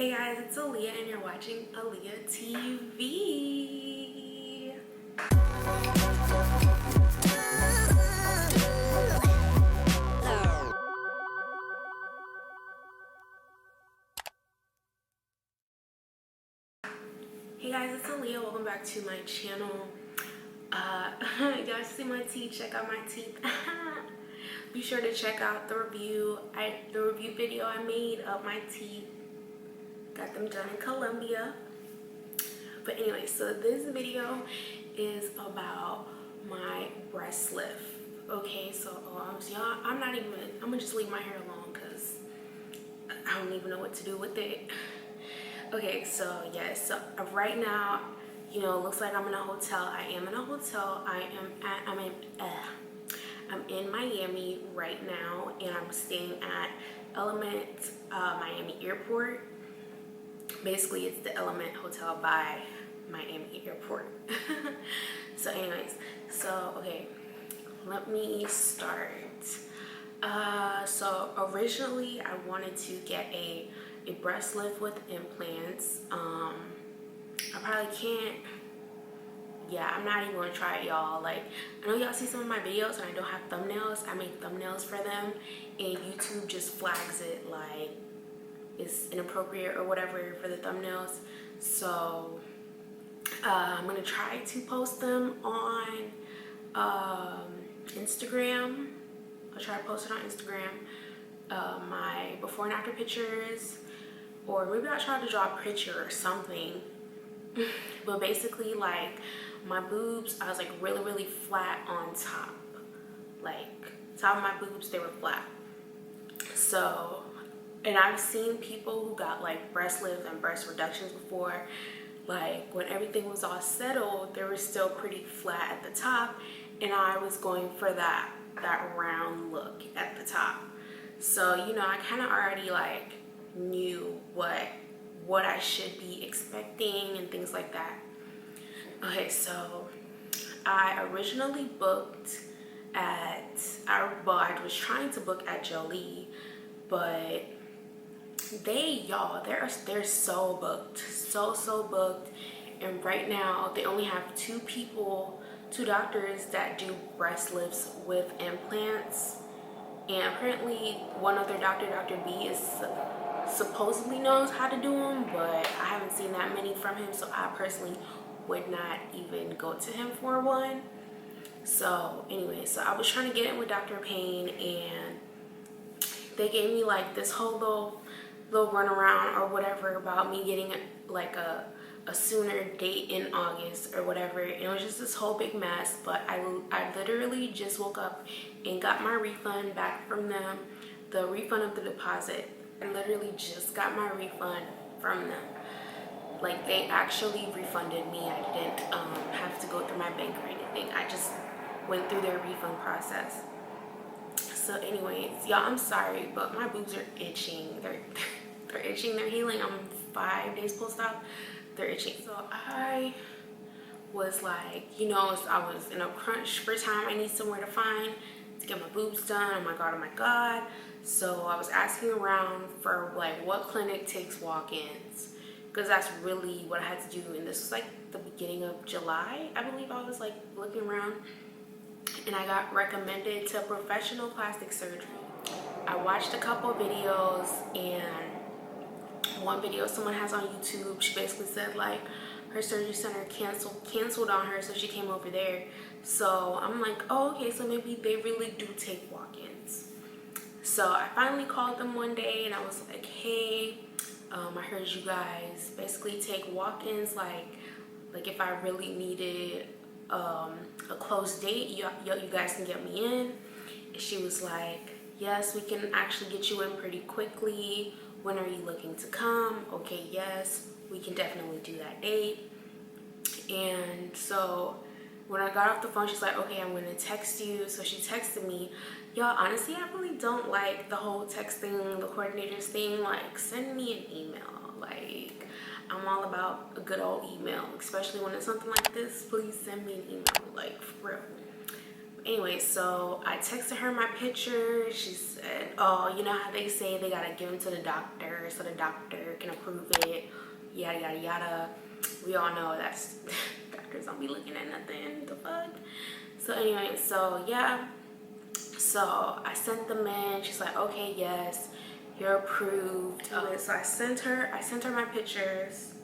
Hey guys, it's Aaliyah and you're watching Aaliyah TV. Hey guys, it's Aaliyah. Welcome back to my channel. Y'all see my teeth? Check out my teeth. Be sure to check out the review video I made of my teeth. Got them done in Colombia. But anyway, so this video is about my breast lift. Okay, so y'all, I'm gonna just leave my hair alone because I don't even know what to do with it. Okay, so yeah, so right now, you know, it looks like I'm in a hotel. I am in a hotel. I'm in Miami right now, and I'm staying at Element Miami Airport. Basically, it's the Element Hotel by Miami Airport. So anyways, so okay, let me start. So originally I wanted to get a breast lift with implants. I probably can't. Yeah, I'm not even gonna try it, y'all. Like, I know y'all see some of my videos and I don't have thumbnails. I make thumbnails for them and YouTube just flags it like it's inappropriate or whatever for the thumbnails. So I'm gonna try to post them on Instagram. I'll try to post it on Instagram, my before and after pictures, or maybe I'll try to draw a picture or something. But basically, like, my boobs, I was like really flat on top. Like, top of my boobs, they were flat. So, and I've seen people who got like breast lifts and breast reductions before. Like, when everything was all settled, they were still pretty flat at the top, and I was going for that round look at the top. So, you know, I kind of already like knew what I should be expecting and things like that. Okay, so I originally booked at, I was trying to book at Jolie, but they're so booked, so booked. And right now they only have two doctors that do breast lifts with implants. And apparently one other doctor, Dr. B, is supposedly knows how to do them, but I haven't seen that many from him, so I personally would not even go to him for one. So anyway, so I was trying to get in with Dr. Payne, and they gave me like this whole little runaround or whatever about me getting like a sooner date in August or whatever. And it was just this whole big mess, but I literally just woke up and got my refund back from them, the refund of the deposit. I literally just got my refund from them. Like, they actually refunded me. I didn't have to go through my bank or anything. I just went through their refund process. So anyways, y'all, I'm sorry, but my boobs are itching. They're itching. They're healing. I'm 5 days post-op. They're itching. So I was like, you know, so I was in a crunch for time. I need somewhere to get my boobs done. Oh my god. So I was asking around for like what clinic takes walk-ins, because that's really what I had to do. And this was like the beginning of July, I believe. I was like looking around, and I got recommended to professional plastic surgery. I watched a couple videos, and one video someone has on YouTube, she basically said like her surgery center canceled on her, so she came over there. So I'm like, oh, okay, so maybe they really do take walk-ins. So I finally called them one day, and I was like, hey, I heard you guys basically take walk-ins, like if I really needed a close date, you guys can get me in. And she was like, yes, we can actually get you in pretty quickly. When are you looking to come? Okay, yes, we can definitely do that date. And so when I got off the phone, she's like, okay, I'm gonna text you. So she texted me. Y'all, honestly, I really don't like the whole texting, the coordinators thing. Like, send me an email. Like, I'm all about a good old email, especially when it's something like this. Please send me an email, like, for real. Anyway, so I texted her my picture. She said, oh, you know how they say they gotta give them to the doctor so the doctor can approve it, yada yada yada. We all know that's doctors don't be looking at nothing, the fuck. So anyway, so yeah, so I sent them in. She's like, okay, yes, you're approved. So I sent her my pictures,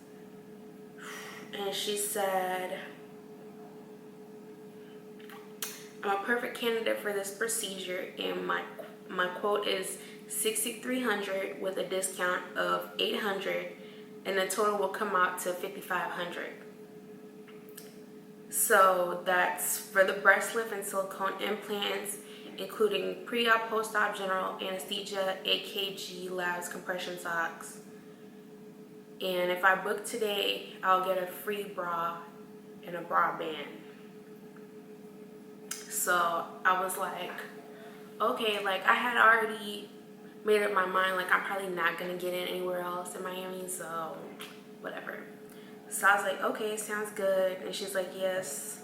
and she said, I'm a perfect candidate for this procedure, and my quote is $6,300 with a discount of $800, and the total will come out to $5,500. So that's for the breast lift and silicone implants, including pre-op, post-op, general anesthesia, AKG, labs, compression socks. And if I book today, I'll get a free bra and a bra band. So I was like, okay, like I had already made up my mind, like I'm probably not gonna get in anywhere else in Miami, so whatever. So I was like, okay, sounds good. And she's like, yes,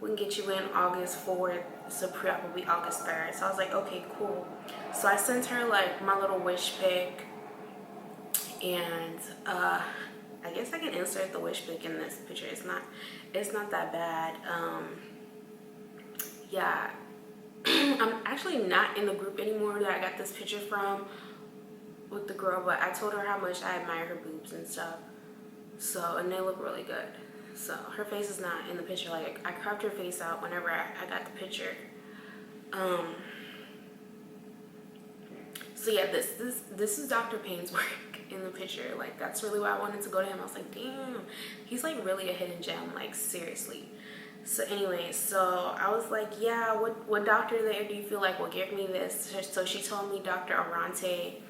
we can get you in August 4th, so pre-op will be August 3rd. So I was like, okay, cool. So I sent her like my little wish pic, and I guess I can insert the wish pic in this picture. It's not that bad. Yeah, I'm actually not in the group anymore that I got this picture from with the girl, but I told her how much I admire her boobs and stuff. So, and they look really good. So her face is not in the picture. Like I cropped her face out whenever I got the picture. So yeah, this is Dr. Payne's work in the picture. Like that's really why I wanted to go to him. I was like, damn, he's like really a hidden gem, like seriously. So anyway, so I was like, yeah, what doctor there do you feel like will give me this? So she told me Dr. Arante,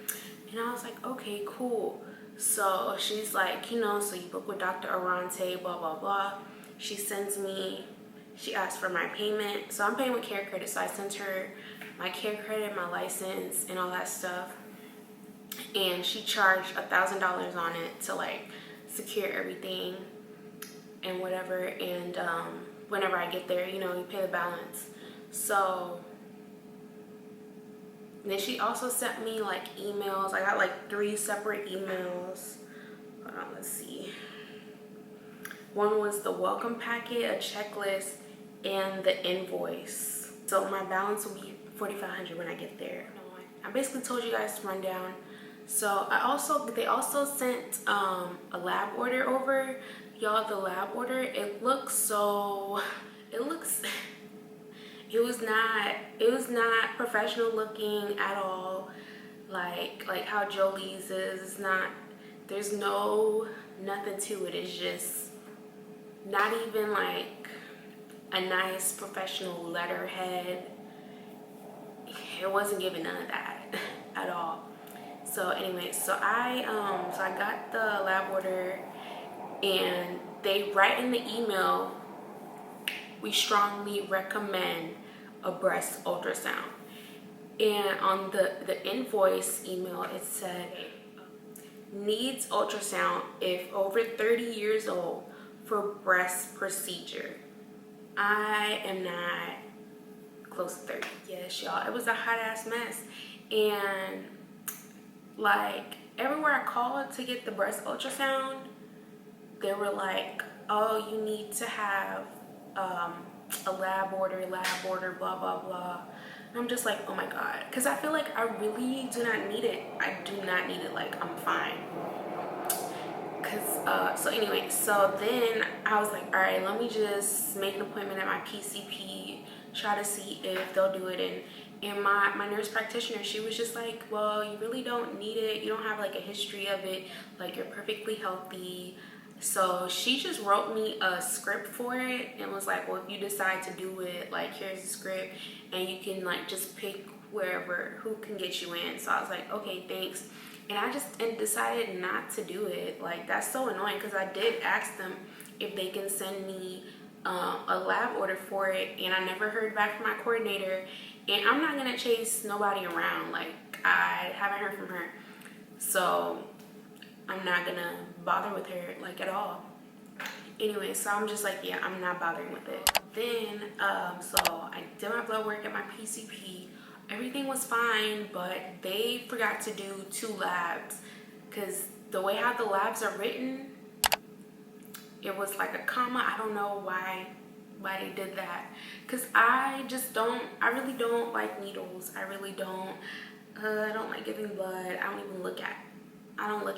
and I was like, okay, cool. So she's like, you know, so you book with Dr. Arante, blah blah blah. She sends me, she asked for my payment, so I'm paying with Care Credit. So I sent her my Care Credit, my license, and all that stuff, and she charged $1,000 on it to like secure everything and whatever. And whenever I get there, you know, you pay the balance. So then she also sent me like emails. I got like 3 separate emails. Hold on, let's see. One was the welcome packet, a checklist, and the invoice. So my balance will be $4,500 when I get there. I basically told you guys to run down. So they also sent a lab order over. Y'all, the lab order, it was not professional looking at all. Like how Jolie's is. It's not, there's nothing to it. It's just not even like a nice professional letterhead. It wasn't giving none of that at all. So anyway, so I got the lab order, and they write in the email, we strongly recommend a breast ultrasound. And on the invoice email, it said, needs ultrasound if over 30 years old for breast procedure. I am not close to 30. Yes, y'all, it was a hot ass mess. And like everywhere I called to get the breast ultrasound, they were like, oh, you need to have a lab order, blah, blah, blah. And I'm just like, oh my God. Because I feel like I really do not need it. I do not need it. Like, I'm fine. So anyway, so then I was like, all right, let me just make an appointment at my PCP, try to see if they'll do it. And my nurse practitioner, she was just like, well, you really don't need it. You don't have like a history of it. Like, you're perfectly healthy. So she just wrote me a script for it and was like, well, if you decide to do it, like, here's the script, and you can like just pick who can get you in. So I was like, okay, thanks. And I just decided not to do it. Like, that's so annoying, because I did ask them if they can send me a lab order for it, and I never heard back from my coordinator. And I'm not gonna chase nobody around. Like, I haven't heard from her, so I'm not gonna bother with her like at all. Anyway, so I'm just like, yeah, I'm not bothering with it. Then, so I did my blood work at my PCP. Everything was fine, but they forgot to do 2 labs because the way how the labs are written, it was like a comma. I don't know why they did that, because I really don't like needles. I really don't. I don't like giving blood. I don't look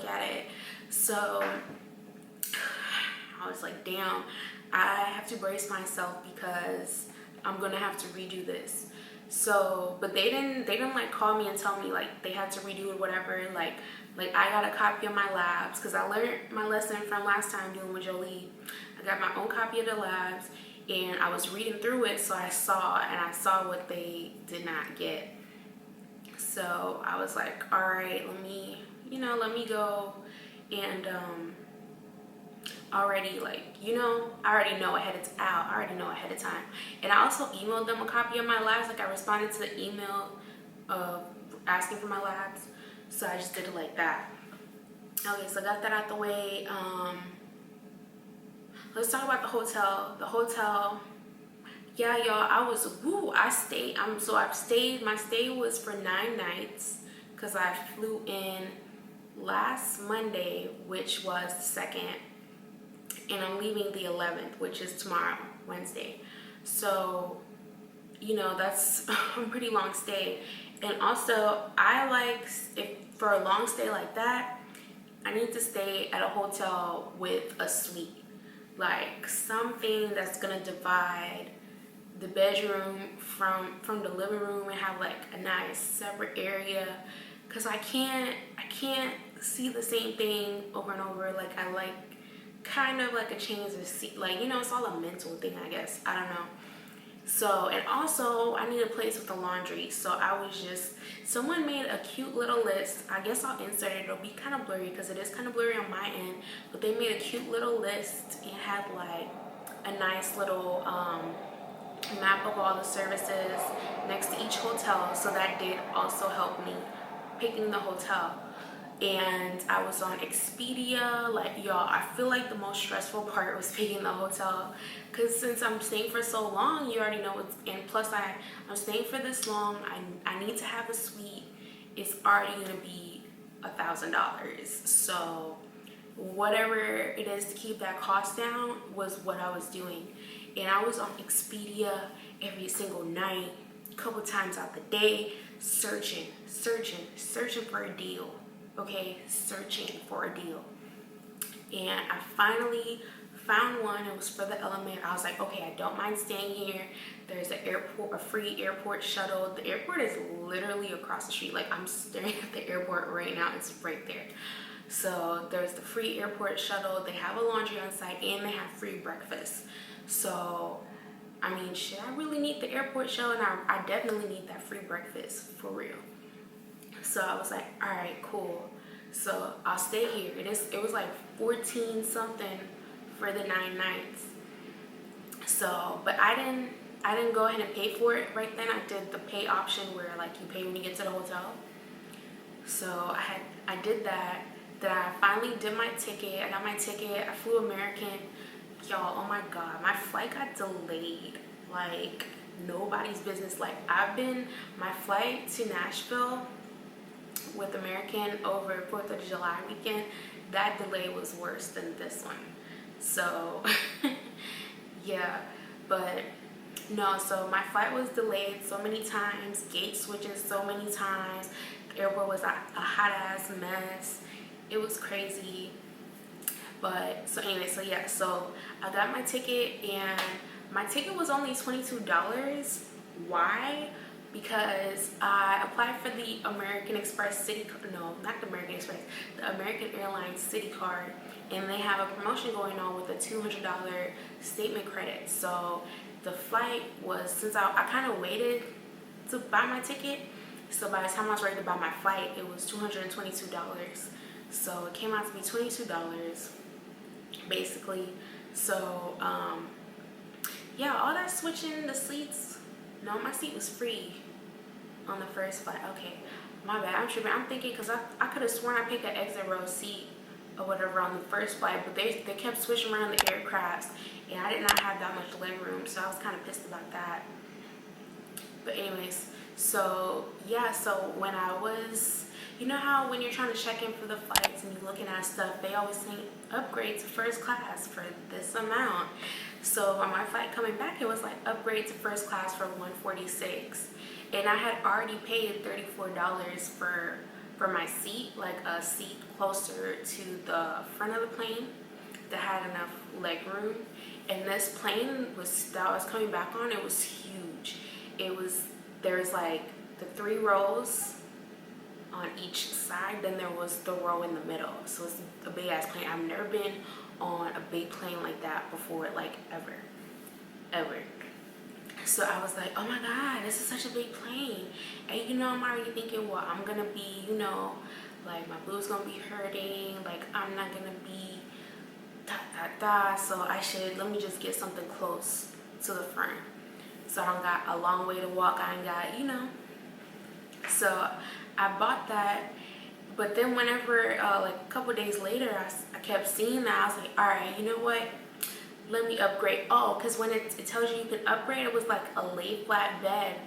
at it. So I was like, damn, I have to brace myself because I'm gonna have to redo this. So, but they didn't like call me and tell me like they had to redo it, whatever. Like I got a copy of my labs because I learned my lesson from last time doing with Jolie. I got my own copy of the labs and I was reading through it, so I saw what they did not get. So I was like, all right, let me go and I already know ahead of time. And I also emailed them a copy of my labs. Like I responded to the email asking for my labs. So I just did it like that. Okay, so I got that out the way. Let's talk about the hotel. The hotel, yeah, y'all, I stayed. My stay was for 9 nights because I flew in last Monday, which was the 2nd. And I'm leaving the 11th, which is tomorrow, Wednesday. So, that's a pretty long stay. And also, for a long stay like that, I need to stay at a hotel with a suite. Like something that's gonna divide the bedroom from the living room and have like a nice separate area. Cause I can't see the same thing over and over. Like I like kind of like a change of seat, like it's all a mental thing, I guess. I don't know. So, and also I need a place with a laundry. So someone made a cute little list. I guess I'll insert it. It'll be kind of blurry because it is kind of blurry on my end, but they made a cute little list and had like a nice little map of all the services next to each hotel. So that did also help me picking the hotel. And I was on Expedia. Like, y'all, I feel like the most stressful part was picking the hotel, because since I'm staying for so long, you already know it's, and plus I'm staying for this long, I need to have a suite. It's already gonna be $1,000. So whatever it is to keep that cost down was what I was doing. And I was on Expedia every single night, a couple times out the day, searching for a deal. Okay, searching for a deal. And I finally found one. It was for the Element. I was like, okay, I don't mind staying here. There's a free airport shuttle. The airport is literally across the street. Like, I'm staring at the airport right now. It's right there. So there's the free airport shuttle. They have a laundry on site and they have free breakfast. So, I mean, shit, I really need the airport shuttle, and I definitely need that free breakfast, for real. So I was like, all right, cool. So I'll stay here. It was like 14 something for the 9 nights. So, but I didn't go ahead and pay for it right then. I did the pay option where like you pay when you get to the hotel. So I did that. Then I finally did my ticket. I got my ticket. I flew American. Y'all, oh my God, my flight got delayed. Like nobody's business. Like my flight to Nashville with American over 4th of July weekend, that delay was worse than this one. So yeah, but no, so my flight was delayed so many times, gate switches so many times. The airport was a hot ass mess. It was crazy. But so anyway, so yeah, so I got my ticket and my ticket was only $22. Why? Because I applied for the American Express City, no, not the American Express, the American Airlines City Card, and they have a promotion going on with a $200 statement credit. So the flight was, since I kind of waited to buy my ticket, so by the time I was ready to buy my flight, it was $222. So it came out to be $22, basically. So yeah, all that switching the seats. No, my seat was free on the first flight. Okay, my bad. I'm tripping. I'm thinking because I could have sworn I picked an exit row seat or whatever on the first flight, but they kept switching around the aircrafts, and I did not have that much leg room, so I was kind of pissed about that. But anyways, so yeah, so when I was, you know how when you're trying to check in for the flights and you're looking at stuff, they always say upgrade to first class for this amount. So on my flight coming back, it was like upgrade to first class for $146, and I had already paid $34 for my seat, like a seat closer to the front of the plane that had enough leg room. And this plane that I was coming back on, it was huge. There was like the 3 rows on each side, then there was the row in the middle. So it's a big ass plane. I've never been on a big plane like that before, like ever. So I was like, oh my God, this is such a big plane. And you know, I'm already thinking, well, I'm gonna be, you know, like my boob's gonna be hurting, like I'm not gonna be so let me just get something close to the front. So I don't got a long way to walk, I ain't got, you know. So I bought that, but then whenever, like a couple days later, I kept seeing that, I was like, all right, you know what? Let me upgrade. Oh, because when it tells you can upgrade, it was like a lay flat bed.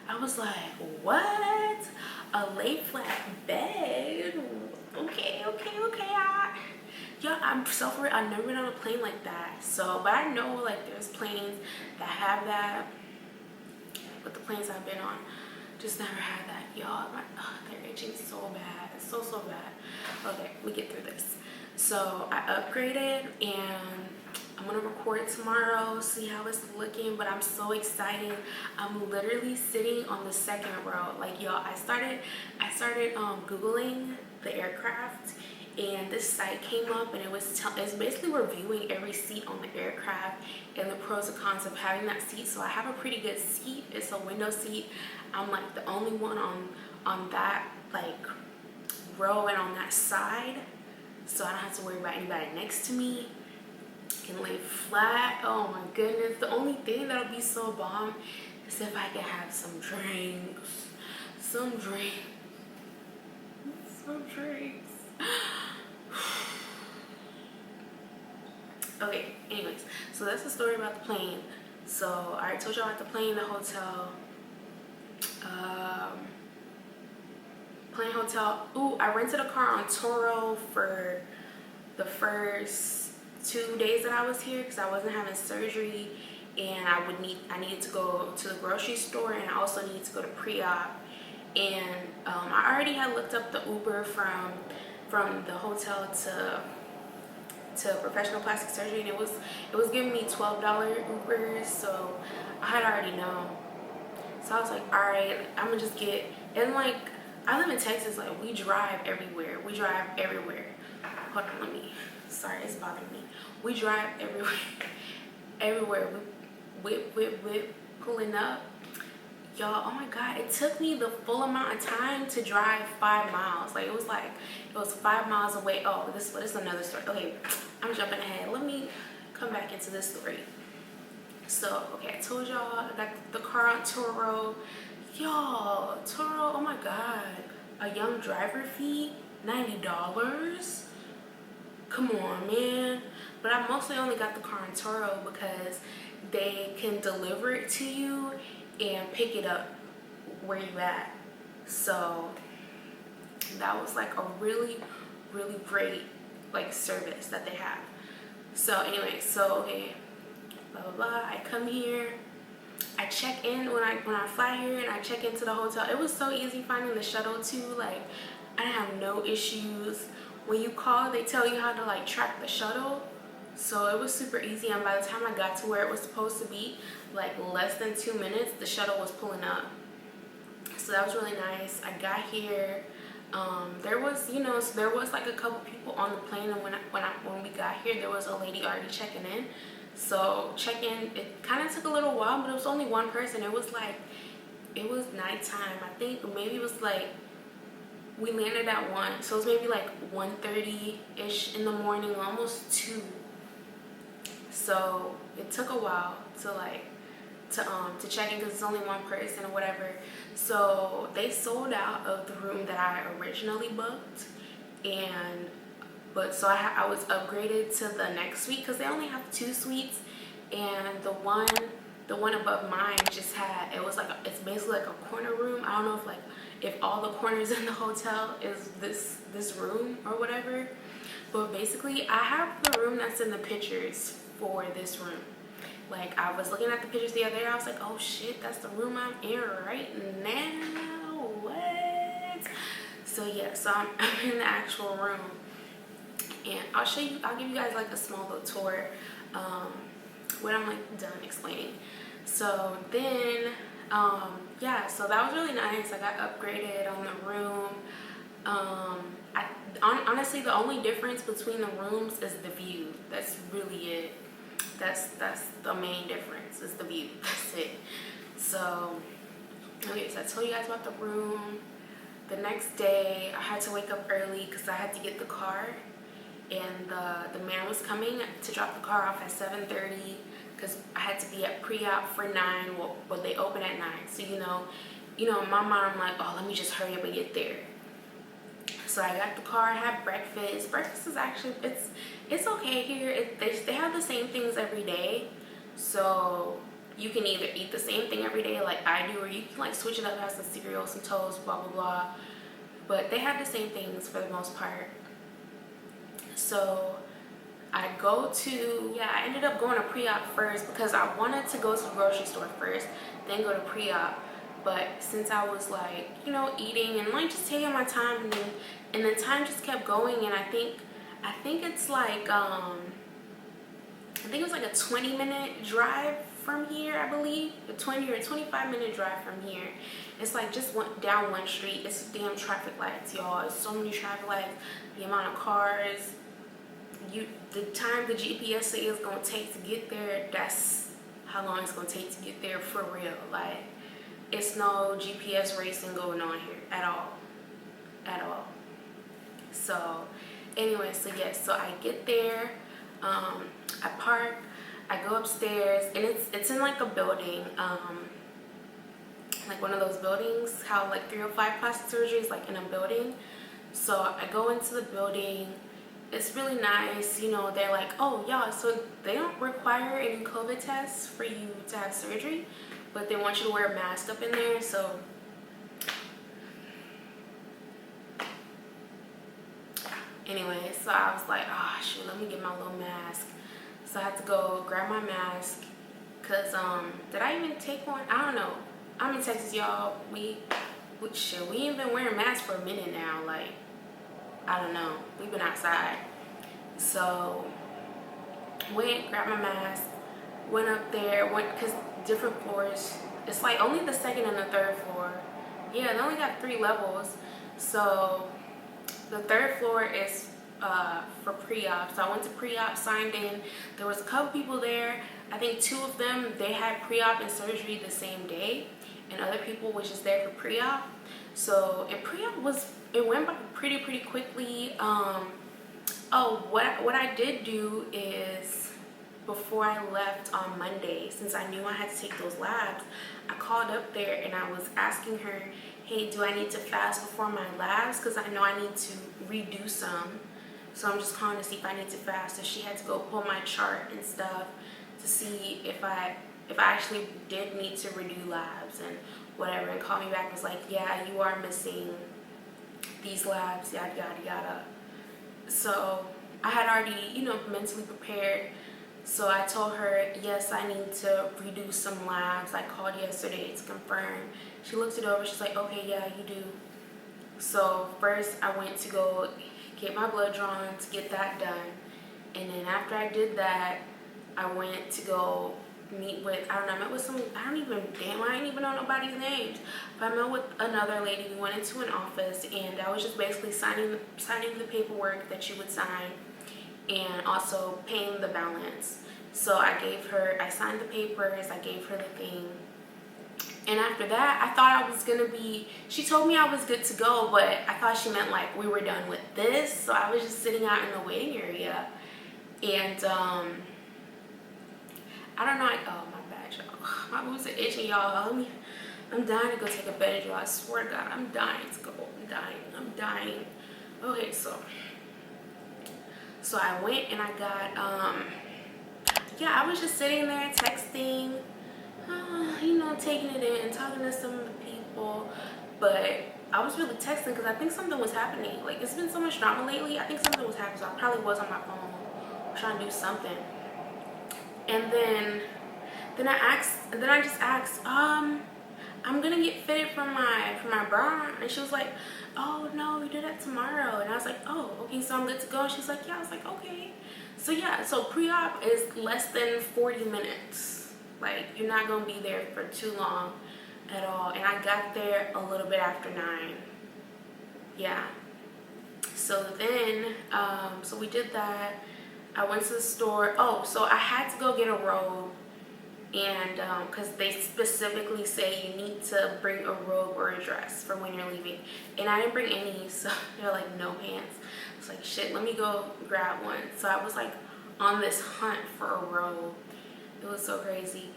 I was like, what? A lay flat bed? Okay. I'm so for it. I've never been on a plane like that. So, but I know like there's planes that have that, but the planes I've been on just never had that. Y'all, they're itching so bad. So bad. Okay, we get through this. So I upgraded, and I'm gonna record tomorrow, see how it's looking, but I'm so excited. I'm literally sitting on the second row. Like y'all, I started Googling the aircraft, and this site came up, and it's basically reviewing every seat on the aircraft and the pros and cons of having that seat. So I have a pretty good seat. It's a window seat. I'm like the only one on that like row and on that side, so I don't have to worry about anybody next to me. Can lay flat. Oh my goodness. The only thing that'll be so bomb is if I can have some drinks. Okay, anyways, so that's the story about the plane. So I already told y'all about the plane, the hotel. Plane, hotel. Ooh, I rented a car on Turo for the first 2 days that I was here because I wasn't having surgery, and I needed to go to the grocery store, and I also needed to go to pre-op. And I already had looked up the Uber from the hotel to professional plastic surgery, and it was giving me $12 Ubers, so I had already known. So I was like, all right, I'm gonna just get, and like I live in Texas, like we drive everywhere. Hold on, sorry, it's bothering me. We drive everywhere. We whip, pulling up. Y'all, oh my God, it took me the full amount of time to drive 5 miles. Like it was 5 miles away. Oh, this is another story. Okay, I'm jumping ahead. Let me come back into this story. So, okay, I told y'all I got the car on Turo. Y'all, Turo, oh my God, a young driver fee, $90. Come on, man. But I mostly only got the car on Turo because they can deliver it to you and pick it up where you at. So that was like a really great like service that they have. So anyway, okay, blah blah blah. I come here, I check in when I fly here, and I check into the hotel. It was so easy finding the shuttle too. Like I didn't have no issues. When you call, they tell you how to like track the shuttle. So it was super easy, and by the time I got to where it was supposed to be, like less than 2 minutes, the shuttle was pulling up. So that was really nice. I got here. There was like a couple people on the plane, and when we got here, there was a lady already checking in. So check-in, it kind of took a little while, but it was only one person. It was nighttime. I think maybe it was like, we landed at 1, so it was maybe like 1:30-ish in the morning, almost 2. So it took a while to check in because it's only one person or whatever. So they sold out of the room that I originally booked, and But so I was upgraded to the next suite because they only have 2 suites, and the one above mine just had, it was like it's basically like a corner room. I don't know if all the corners in the hotel is this room or whatever, but basically I have the room that's in the pictures for this room. Like, I was looking at the pictures the other day, I was like, oh shit, that's the room I'm in right now. What? So yeah, so I'm in the actual room, and I'll give you guys like a small little tour when I'm like done explaining. So then yeah, so that was really nice. I got upgraded on the room. Honestly, the only difference between the rooms is the view. That's really it. That's the main difference, is the view. That's it. So okay, so I told you guys about the room. The next day I had to wake up early because I had to get the car, and the man was coming to drop the car off at 7:30 because I had to be at pre-op for 9. Well, they open at 9. So you know, in my mind I'm like, oh, let me just hurry up and get there. So I got the car, I had breakfast. Breakfast is actually, it's okay here. They have the same things every day. So you can either eat the same thing every day like I do, or you can like switch it up, have some cereal, some toast, blah, blah, blah. But they have the same things for the most part. So I ended up going to pre-op first because I wanted to go to the grocery store first, then go to pre-op. But since I was like, eating and like just taking my time, and then time just kept going, and I think it's like I think it was like a 20-minute drive from here, I believe. A 20 or 25-minute drive from here. It's like just down one street. It's damn traffic lights, y'all. It's so many traffic lights. The amount of cars. The time the GPS say it's gonna take to get there, that's how long it's gonna take to get there for real. Like, it's no GPS racing going on here at all. So anyway, so yes, so I get there, I park, I go upstairs, and it's in like a building, like one of those buildings, how like 305 plastic surgery is like in a building. So I go into the building. It's really nice, they're like, oh yeah, so they don't require any COVID tests for you to have surgery, but they want you to wear a mask up in there. So anyway, so I was like, oh shoot, let me get my little mask. So I had to go grab my mask, because did I even take one? I don't know. I'm in Texas, y'all. We ain't been wearing masks for a minute now. Like, I don't know. We've been outside. So went, grabbed my mask, went up there, because different floors. It's like only the 2nd and the 3rd floor. Yeah, they only got 3 levels. So the 3rd floor is for pre-op. So I went to pre-op, signed in. There was a couple people there. I think 2 of them, they had pre-op and surgery the same day, and other people was just there for pre-op. So, and pre-op it went by pretty quickly. Oh, what I did do is, before I left on Monday, since I knew I had to take those labs, I called up there and I was asking her, hey, do I need to fast before my labs? Because I know I need to redo some. So I'm just calling to see if I need to fast. So she had to go pull my chart and stuff to see if I actually did need to redo labs and whatever, and call me back and was like, yeah, you are missing these labs, yada yada yada. So I had already, mentally prepared. So I told her, yes, I need to redo some labs. I called yesterday to confirm. She looked it over. She's like, okay, yeah, you do. So first I went to go get my blood drawn to get that done. And then after I did that, I went to go meet with, I ain't even know nobody's names. But I met with another lady. We went into an office, and I was just basically signing the paperwork that you would sign, and also paying the balance. So I signed the papers, I gave her the thing. And after that, I thought she told me I was good to go, but I thought she meant like we were done with this. So I was just sitting out in the waiting area, and I don't know. Oh, my bad, y'all. My boobs are itching, y'all. I'm dying to go take a Benadryl. I swear to God, I'm dying to go. I'm dying. Okay, so So I went and I got, yeah, I was just sitting there texting, you know, taking it in and talking to some of the people. But I was really texting because I think something was happening. Like, it's been so much drama lately. I think something was happening. So I probably was on my phone trying to do something. And then I just asked, I'm gonna get fitted for my bra. And she was like, oh no, we do that tomorrow. And I was like, oh, okay, so I'm good to go. And she's like, yeah. I was like, okay. So yeah, so pre-op is less than 40 minutes. Like, you're not gonna be there for too long at all. And I got there a little bit after 9. Yeah. So then, so we did that. I went to the store. Oh, so I had to go get a robe. And because they specifically say you need to bring a robe or a dress for when you're leaving. And I didn't bring any, so they're like, no pants. It's like, shit, let me go grab one. So I was like on this hunt for a robe. It was so crazy.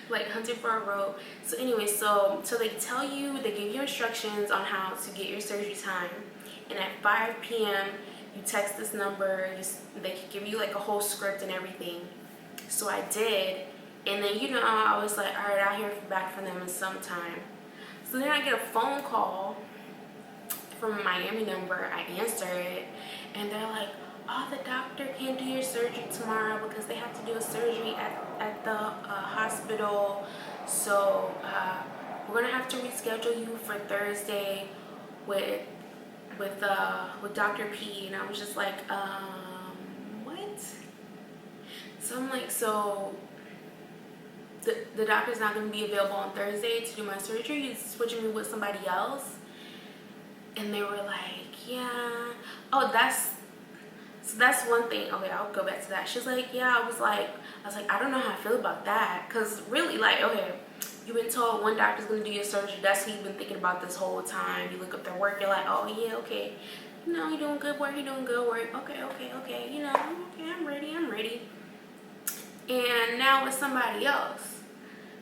Like hunting for a robe. So anyway, so they tell you, they give you instructions on how to get your surgery time. And at 5 p.m. you text this number. They give you like a whole script and everything. So I did, and then, you know, I was like, all right, I'll hear back from them in some time. So then I get a phone call from a Miami number. I answer it, and they're like, oh, the doctor can't do your surgery tomorrow because they have to do a surgery at the hospital. So we're gonna have to reschedule you for Thursday with Dr. P. And I was just like, what? So I'm like, so the doctor's not going to be available on Thursday to do my surgery? He's switching me with somebody else? And they were like, yeah. Oh, that's one thing. Okay, I'll go back to that. She's like, yeah. I was like, I don't know how I feel about that. Because really, like, okay, you've been told one doctor's going to do your surgery. That's what you've been thinking about this whole time. You look up their work, you're like, oh, yeah, okay. You know, you're doing good work, Okay, you know, okay, I'm ready. And now it's somebody else.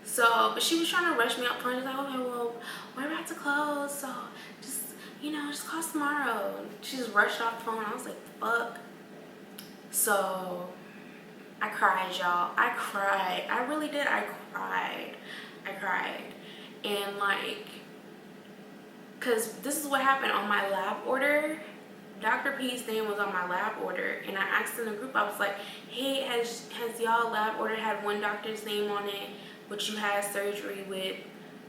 So, but she was trying to rush me up front. She's like, okay, well, we're about to close, so just call tomorrow. She just rushed off the phone. I was like, fuck. So I cried, y'all. I cried. I really did. I cried. And like, cause this is what happened on my lab order. Dr. P's name was on my lab order, and I asked in the group, I was like, hey, has y'all lab order had one doctor's name on it, which you had surgery with,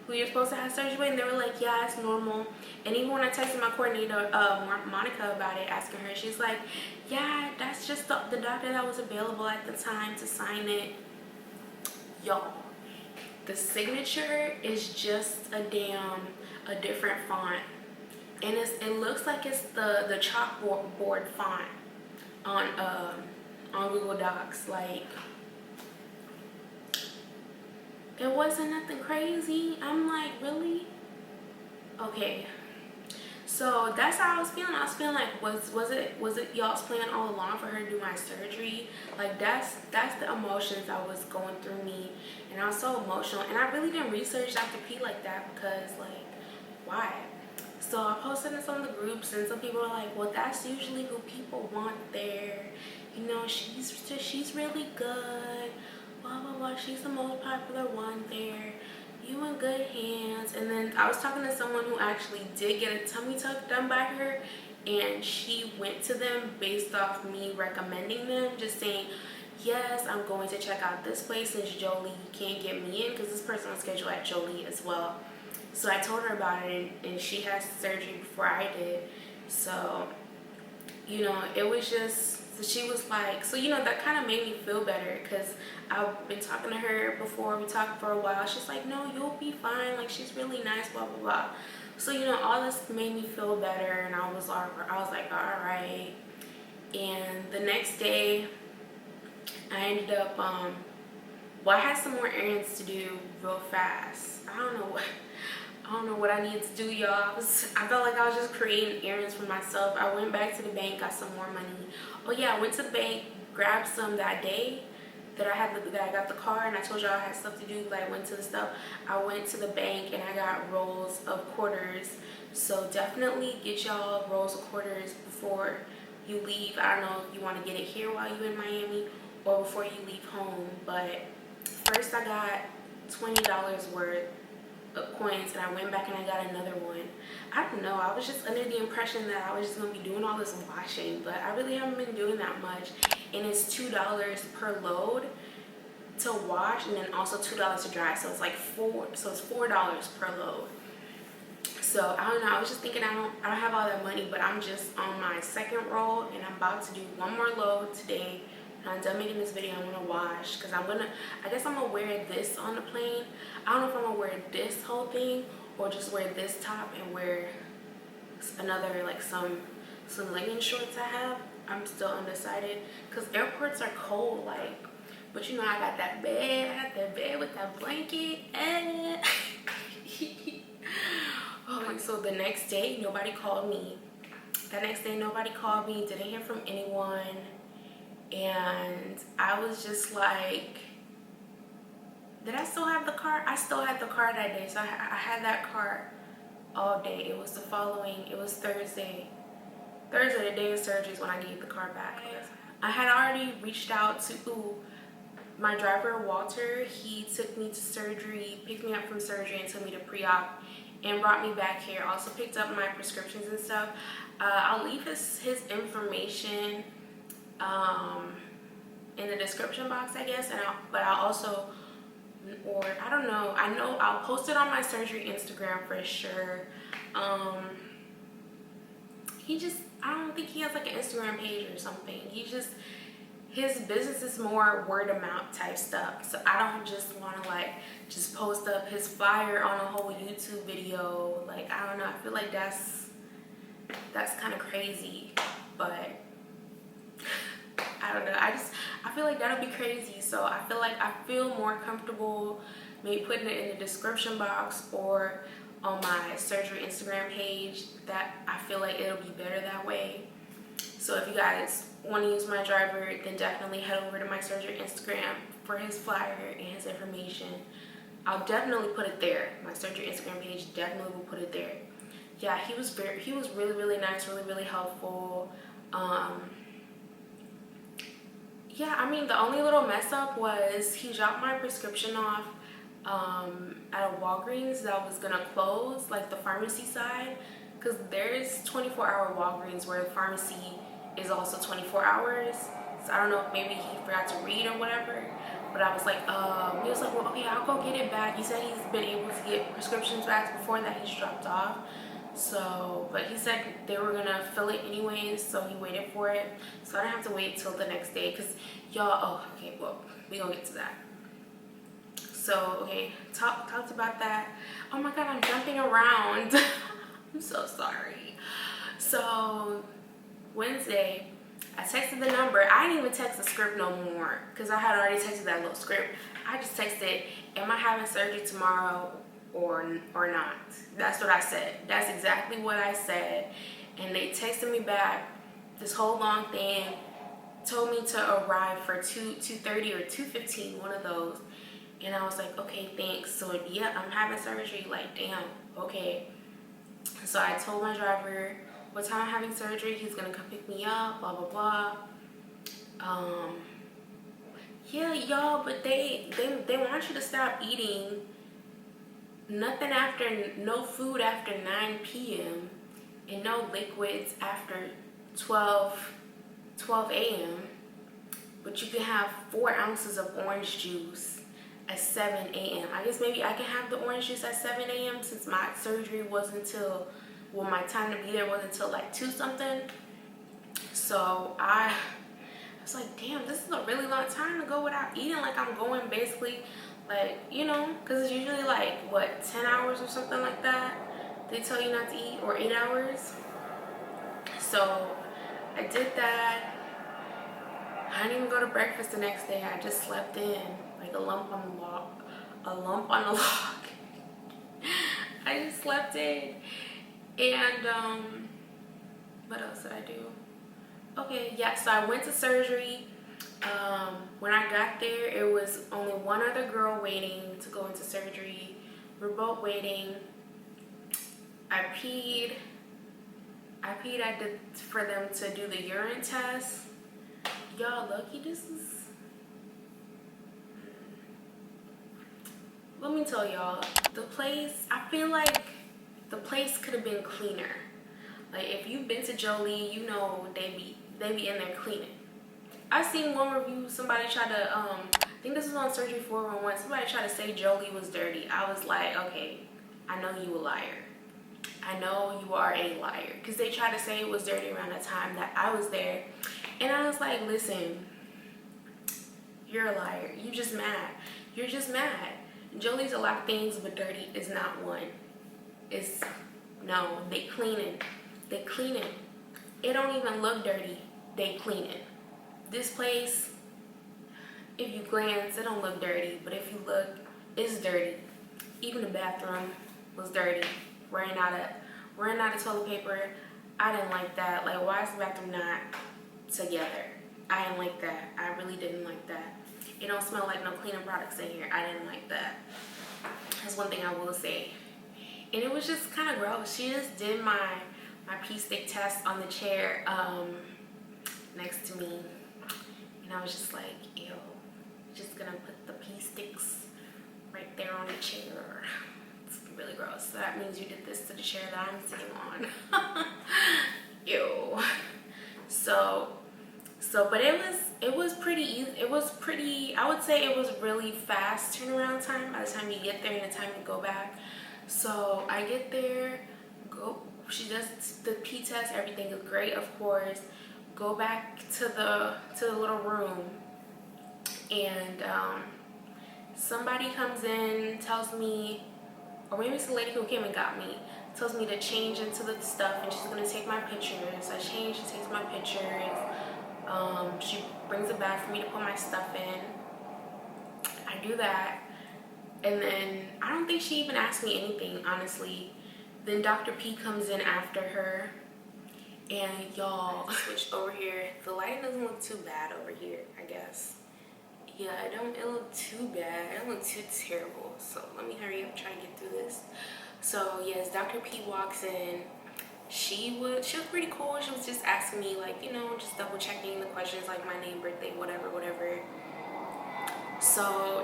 who you're supposed to have surgery with? And they were like, yeah, it's normal. And even when I texted my coordinator, Monica, about it, asking her, she's like, yeah, that's just the doctor that was available at the time to sign it. Y'all, the signature is just a different font. And it looks like it's the chalkboard font on Google Docs. Like, it wasn't nothing crazy. I'm like, really? Okay. So that's how I was feeling. I was feeling like, was it y'all's plan all along for her to do my surgery? Like, that's the emotions that was going through me, and I was so emotional. And I really didn't research Dr. P like that because, like, why? So I posted in some of the groups, and some people are like, well, that's usually who people want there. You know, she's really good. Blah, blah, blah. She's the most popular one there. You in good hands. And then I was talking to someone who actually did get a tummy tuck done by her, and she went to them based off me recommending them, just saying, yes, I'm going to check out this place since Jolie can't get me in, because this person was scheduled at Jolie as well. So I told her about it, and she had surgery before I did. So, you know, it was just, so she was like, so, you know, that kind of made me feel better, because I've been talking to her before. We talked for a while. She's like, no, you'll be fine. Like, she's really nice, blah, blah, blah. So, you know, all this made me feel better, and I was like, all right. And the next day, I ended up, well, I had some more errands to do real fast. I don't know what I needed to do, y'all. I felt like I was just creating errands for myself. I went back to the bank, got some more money. Oh yeah, I went to the bank, grabbed some that day that I got the car, and I told y'all I had stuff to do. Like, I went to the stuff. I went to the bank and I got rolls of quarters. So definitely get y'all rolls of quarters before you leave. I don't know if you want to get it here while you're in Miami or before you leave home. But first I got $20 worth of coins, and I went back and I got another one. I don't know, I was just under the impression that I was just gonna be doing all this washing, but I really haven't been doing that much. And it's $2 per load to wash, and then also $2 to dry, so it's like it's $4 per load. So I don't know, I was just thinking I don't have all that money, but I'm just on my second roll, and I'm about to do one more load today. And I'm done making this video. I'm gonna wash, because I guess I'm gonna wear this on the plane. I don't know if I'm gonna wear this whole thing or just wear this top and wear another, like some legging shorts I have. I'm still undecided, because airports are cold, like, but you know, I got that bed with that blanket. And oh, so the next day nobody called me. Didn't hear from anyone. And I was just like, did I still have the car? I still had the car that day. So I had that car all day. It was Thursday. The day of surgery is when I gave the car back. I had already reached out to my driver, Walter. He took me to surgery, picked me up from surgery and took me to pre-op and brought me back here. Also picked up my prescriptions and stuff. I'll leave his information in the description box, I guess, but I'll also, or I don't know, I know I'll post it on my surgery Instagram for sure. I don't think he has like an Instagram page or something. His business is more word of mouth type stuff, so I don't just want to like just post up his flyer on a whole YouTube video. Like, I don't know, I feel like that's kind of crazy, but I don't know, I feel like that'll be crazy. So I feel more comfortable maybe putting it in the description box or on my surgery Instagram page. That I feel like it'll be better that way. So if you guys want to use my driver, then definitely head over to my surgery Instagram for his flyer and his information. I'll definitely put it there. My surgery Instagram page definitely will put it there. Yeah, he was really, really nice, really, really helpful. Yeah, I mean, the only little mess up was he dropped my prescription off at a Walgreens that was gonna close, like the pharmacy side, because there's 24-hour Walgreens where the pharmacy is also 24 hours. So I don't know if maybe he forgot to read or whatever, but I was like, he was like, well, okay, I'll go get it back. He said he's been able to get prescriptions back before that he's dropped off. So, but he said they were gonna fill it anyways, so he waited for it. So I didn't have to wait till the next day, because y'all, okay, well, we gonna get to that. So, okay, talked about that. Oh my God, I'm jumping around. I'm so sorry. So, Wednesday, I texted the number. I didn't even text the script no more, because I had already texted that little script. I just texted, am I having surgery tomorrow or not? That's what I said. That's exactly what I said. And they texted me back this whole long thing, told me to arrive for 2:30 or 2:15, one of those. And I was like, okay, thanks. So yeah, I'm having surgery. Like, damn, okay. So I told my driver what time I'm having surgery. He's gonna come pick me up, blah blah blah. Yeah, y'all, but they want you to stop eating. No food after 9 p.m. and no liquids after 12 a.m. But you can have 4 ounces of orange juice at 7 a.m. I guess maybe I can have the orange juice at 7 a.m. since my surgery wasn't until, well, my time to be there wasn't until like 2 something. So I was like, damn, this is a really long time to go without eating. Like, I'm going basically, like, you know, because it's usually like, what, 10 hours or something like that they tell you not to eat, or 8 hours. So I did that. I didn't even go to breakfast the next day. I just slept in like a lump on the log. I just slept in. And what else did I do? Okay, yeah, so I went to surgery. When I got there, it was only one other girl waiting to go into surgery. We're both waiting. I peed. I paid for them to do the urine test. Y'all, lucky this is... Let me tell y'all, the place, I feel like the place could have been cleaner. Like, if you've been to Jolie, you know they be in there cleaning. I seen one review, somebody tried to, I think this was on Surgery 411, somebody tried to say Jolie was dirty. I was like, okay, I know you a liar. I know you are a liar. Because they tried to say it was dirty around the time that I was there. And I was like, listen, you're a liar. You just mad. You're just mad. Jolie's a lot of things, but dirty is not one. It's, no, they cleaning. They cleaning. It don't even look dirty. They cleaning. This place, if you glance, it don't look dirty, but if you look, it's dirty. Even the bathroom was dirty. Ran out of toilet paper. I didn't like that. Like, why is the bathroom not together? I didn't like that. I really didn't like that. It don't smell like no cleaning products in here. I didn't like that. That's one thing I will say. And it was just kind of gross. She just did my pee stick test on the chair next to me. And I was just like, ew. Just gonna put the pee sticks right there on the chair. It's really gross. So that means you did this to the chair that I'm sitting on. Ew. But it was pretty easy. It was pretty, I would say it was really fast turnaround time by the time you get there and the time you go back. So I get there, she does the pee test, everything is great, of course. Go back to the little room, and somebody comes in, tells me, or maybe it's the lady who came and got me, tells me to change into the stuff, and she's gonna take my pictures. I change, she takes my pictures. She brings it back for me to put my stuff in. I do that, and then I don't think she even asked me anything, honestly. Then Dr. P comes in after her, and y'all, switch over here. The lighting doesn't look too bad over here, I guess. Yeah, it look too bad. It don't look too terrible. So let me hurry up, try to get through this. So yes, Dr. P walks in. She was pretty cool. She was just asking me, like, you know, just double checking the questions, like my name, birthday, whatever. So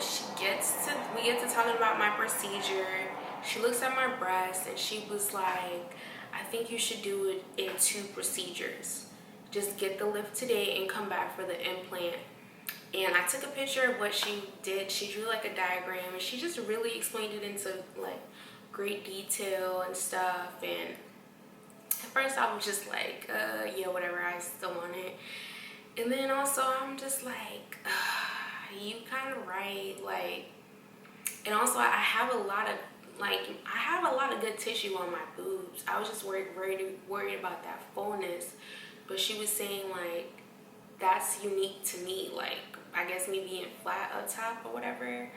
we get to talking about my procedure. She looks at my breast and she was like, I think you should do it in 2 procedures. Just get the lift today and come back for the implant. And I took a picture of what she did. She drew like a diagram and she just really explained it into like great detail and stuff. And at first I was just like, yeah, whatever, I still want it. And then also I'm just like, you kind of right. Like, and also I have a lot of good tissue on my boobs. I was just worried about that fullness. But she was saying like, that's unique to me. Like, I guess me being flat up top or whatever.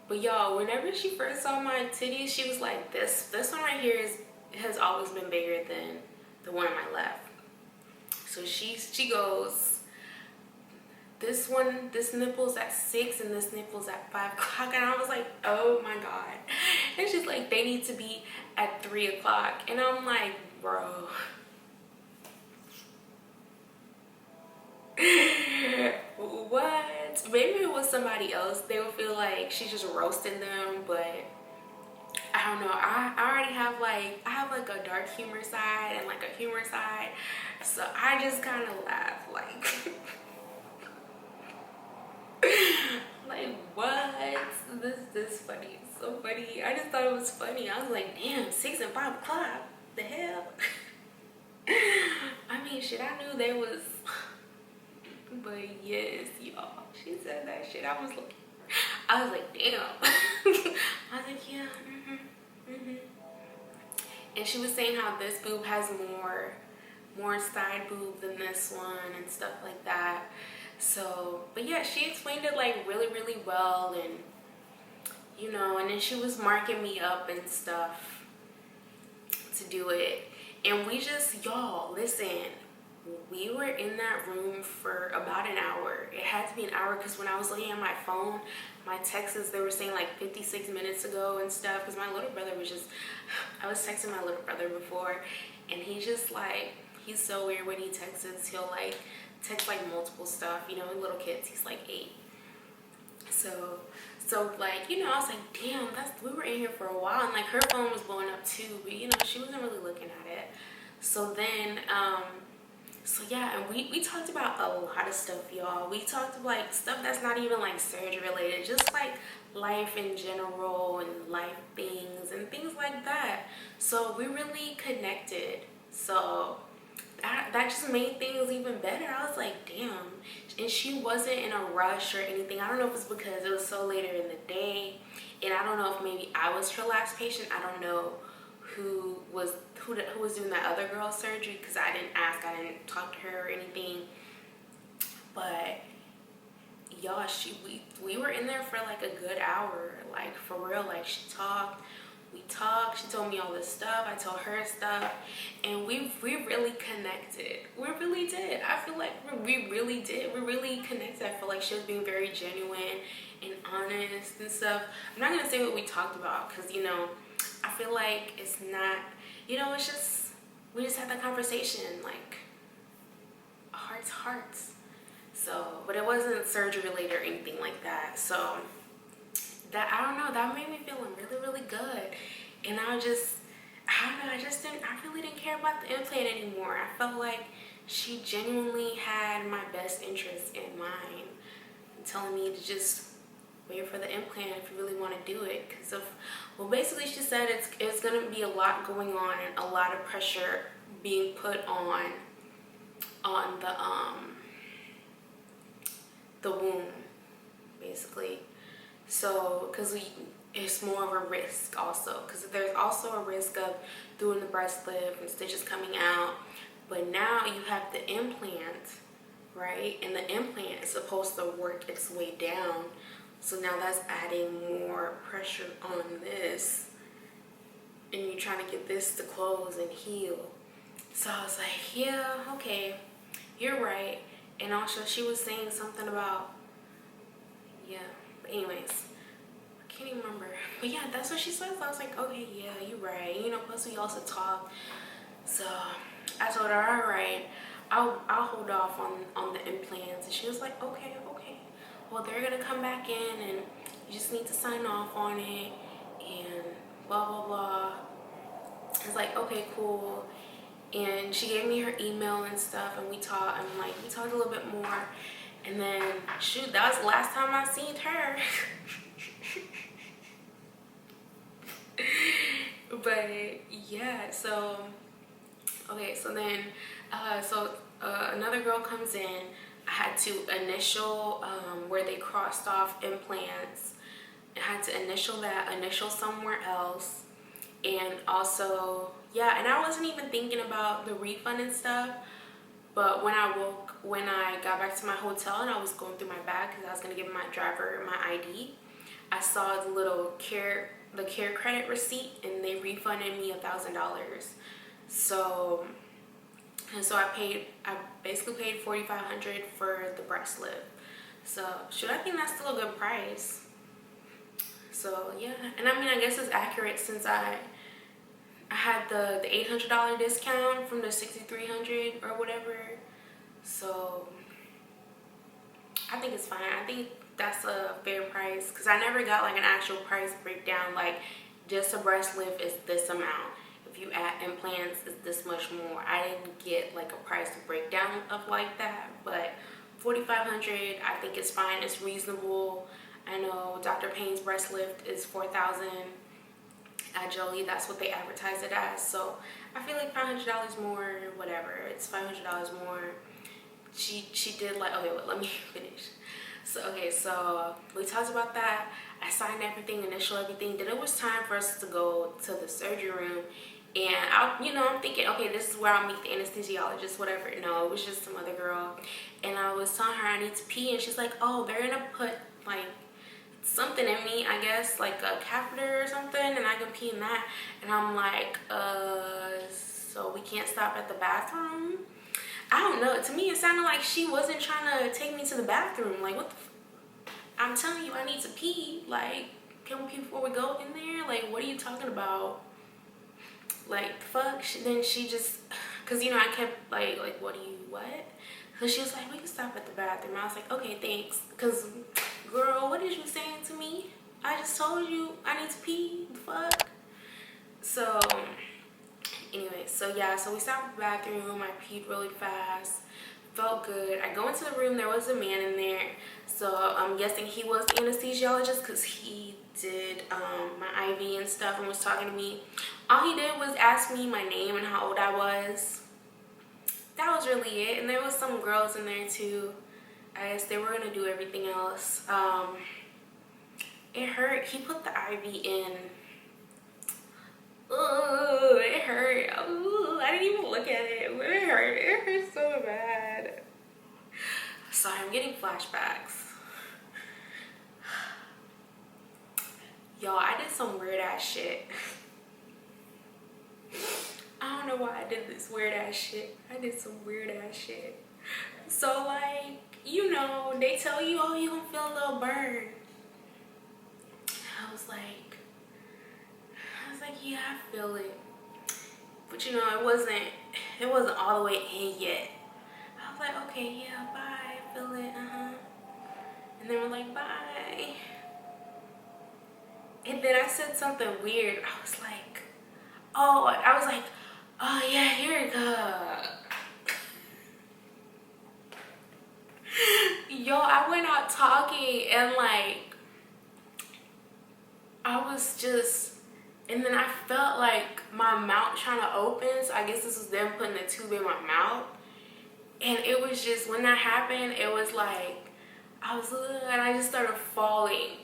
But y'all, whenever she first saw my titties, she was like, this one right here has always been bigger than the one on my left. So she goes, this nipple's at 6 and this nipple's at 5 o'clock. And I was like, oh my God. And she's like, they need to be at 3 o'clock. And I'm like, bro. What? Maybe it was somebody else. They would feel like she's just roasting them, but I don't know. I already have like, a dark humor side and like a humor side. So I just kind of laugh like, like what? This funny. It's so funny. I just thought it was funny. I was like, damn, 6 and 5 o'clock. The hell? I mean, shit, I knew there was, but yes, y'all. She said that shit. I was like, damn. I was like, yeah. And she was saying how this boob has more side boob than this one and stuff like that. So, but yeah, she explained it like really, really well, and you know, and then she was marking me up and stuff to do it. And we just, y'all, listen, We were in that room for about an hour. It had to be an hour because when I was looking at my phone, my texts, they were saying like 56 minutes ago and stuff, because my little brother was just, I was texting my little brother before, and he's just like, he's so weird when he texts. He'll like text like multiple stuff, you know, little kids, he's like 8. So like, you know, I was like, damn, we were in here for a while, and like her phone was blowing up too, but you know, she wasn't really looking at it. So then, so yeah, and we talked about a lot of stuff, y'all. We talked like stuff that's not even like surgery related, just like life in general and life things and things like that. So we really connected. So that just made things even better. I was like, damn. And she wasn't in a rush or anything. I don't know if it's because it was so later in the day, and I don't know if maybe I was her last patient. I don't know who was doing that other girl's surgery, because I didn't ask, I didn't talk to her or anything. But y'all, we were in there for like a good hour, like for real. Like we talked, she told me all this stuff, I told her stuff, and we really connected. We really did. I feel like we really did. We really connected. I feel like she was being very genuine and honest and stuff. I'm not gonna say what we talked about, because you know, I feel like it's not, you know, it's just, we just had that conversation, like hearts to hearts. So, but it wasn't surgery related or anything like that. So that, I don't know, that made me feel really, really good. And I don't know, I really didn't care about the implant anymore. I felt like she genuinely had my best interest in mind, telling me to just wait for the implant if you really want to do it. Because well, basically she said it's going to be a lot going on and a lot of pressure being put on the womb, basically. So, because it's more of a risk also, because there's also a risk of doing the breast lift and stitches coming out. But now you have the implant, right? And the implant is supposed to work its way down. So now that's adding more pressure on this, and you're trying to get this to close and heal. So I was like, yeah, okay, you're right. And also she was saying something about, yeah, but anyways, I can't even remember. But yeah, that's what she said. So I was like, okay, yeah, you're right. You know, plus we also talked. So I told her, all right, I'll hold off on the implants. And she was like, okay. Well, they're gonna come back in and you just need to sign off on it and blah, blah, blah. I was like, okay, cool. And she gave me her email and stuff, and we talked a little bit more. And then, shoot, that was the last time I seen her. But yeah, so okay, so then another girl comes in. I had to initial where they crossed off implants. I had to initial somewhere else. And also, yeah, and I wasn't even thinking about the refund and stuff. But when I got back to my hotel and I was going through my bag because I was gonna give my driver my ID, I saw the little care credit receipt, and they refunded me $1,000. So I basically paid $4,500 for the breast lift. So shoot, I think that's still a good price. So yeah, and I mean, I guess it's accurate since I had the $800 discount from the $6,300 or whatever. So I think it's fine. I think that's a fair price, because I never got like an actual price breakdown, like just a breast lift is this amount. If you add implants, it's this much more. I didn't get like a price breakdown of like that, but $4,500 I think is fine. It's reasonable. I know Dr. Payne's breast lift is $4,000 at Jolie. That's what they advertise it as. So I feel like $500 more, whatever. It's $500 more. She did like, okay, let me finish. So we talked about that. I signed everything, initial everything. Then it was time for us to go to the surgery room. And I'm thinking, okay, this is where I'll meet the anesthesiologist, whatever. No, it was just some other girl. And I was telling her I need to pee, and she's like, oh, they're gonna put like something in me, I guess, like a catheter or something, and I can pee in that. And I'm like, so we can't stop at the bathroom? I don't know. To me, it sounded like she wasn't trying to take me to the bathroom. Like, what the I'm telling you, I need to pee. Like, can we pee before we go in there? Like, what are you talking about? Like, fuck. Then she just, because, you know, I kept, like, what? So she was like, we can stop at the bathroom. I was like, okay, thanks. Because, girl, what is you saying to me? I just told you I need to pee. The fuck? So, anyway, so yeah, so we stopped at the bathroom. I peed really fast. Felt good. I go into the room. There was a man in there. So I'm guessing he was the anesthesiologist because he did my IV and stuff and was talking to me. All he did was ask me my name and how old I was. That was really it. And there was some girls in there too. I guess they were going to do everything else. It hurt. He put the IV in. Ooh, it hurt. Ooh, I didn't even look at it, but it hurt. It hurt so bad. Sorry, I'm getting flashbacks. Y'all, I did some weird ass shit. I don't know why I did this weird ass shit. I did some weird ass shit. So, like, you know, they tell you, oh, you gonna feel a little burn. I was like, yeah, I feel it. But you know, it wasn't all the way in yet. I was like, okay, yeah, bye, I feel it, And they were like, bye. And then I said something weird. I was like, oh yeah, here it goes. Yo, I went out talking and like, I was just, and then I felt like my mouth trying to open. So I guess this was them putting the tube in my mouth. And it was just, when that happened, it was like, I was, and I just started falling.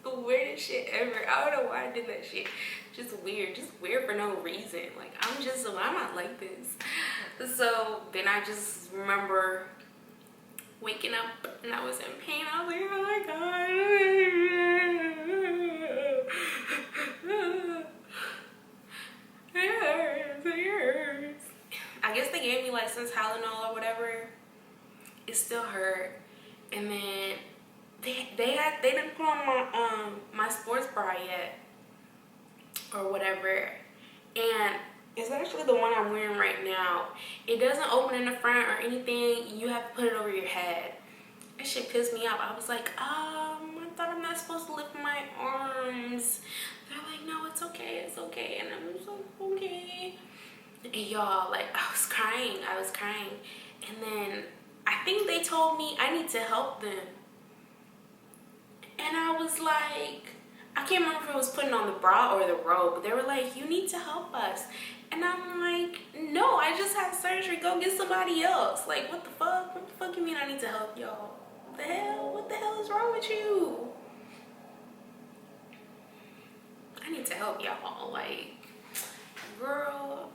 The weirdest shit ever. I don't know why I did that shit. Just weird for no reason. Like, I'm not like this. So then I just remember waking up and I was in pain. I was like, oh my god. It hurts. I guess they gave me like some Tylenol or whatever. It still hurt. And then they didn't put on my sports bra yet or whatever. And it's actually the one I'm wearing right now. It doesn't open in the front or anything. You have to put it over your head. That shit pissed me off. I was like, I thought I'm not supposed to lift my arms. They're like, no, it's okay, it's okay. And I'm just like, okay. And y'all, like, I was crying. And then I think they told me I need to help them. And I was like, I can't remember if it was putting on the bra or the robe, but they were like, you need to help us. And I'm like, no, I just had surgery. Go get somebody else. Like, what the fuck? What the fuck you mean I need to help y'all? What the hell? What the hell is wrong with you? I need to help y'all. Like, girl,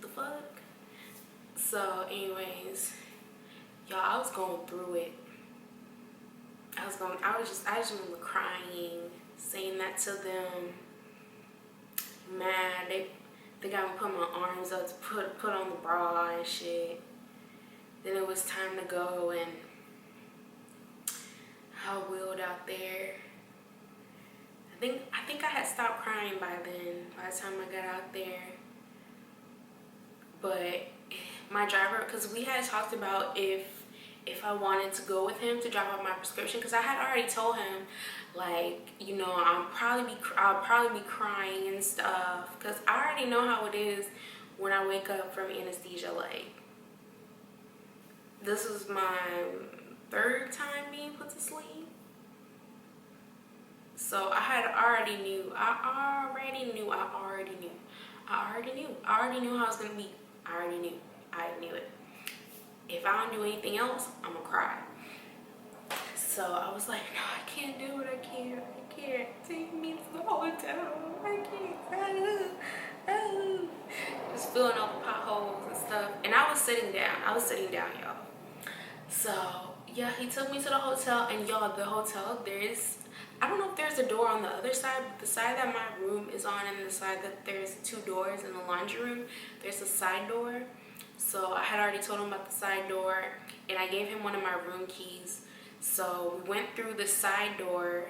the fuck? So, anyways, y'all, I was going through it. I just remember crying, saying that to them. Man, they got me put my arms up to put on the bra and shit. Then it was time to go, and I wheeled out there. I think I had stopped crying by then, by the time I got out there. But my driver, because we had talked about if I wanted to go with him to drop off my prescription, because I had already told him, like, you know, I'll probably be crying and stuff, because I already know how it is when I wake up from anesthesia. Like, this was my third time being put to sleep. So I already knew how it was gonna be. I knew it. If I don't do anything else, I'm gonna cry. So I was like, no, I can't do it. I can't. Take me to the hotel. I can't. Just filling all the potholes and stuff. And I was sitting down, y'all. So yeah, he took me to the hotel, and y'all, the hotel, I don't know if there's a door on the other side, but the side that my room is on and the side that there's 2 doors in the laundry room, there's a side door. So I had already told him about the side door, and I gave him one of my room keys. So we went through the side door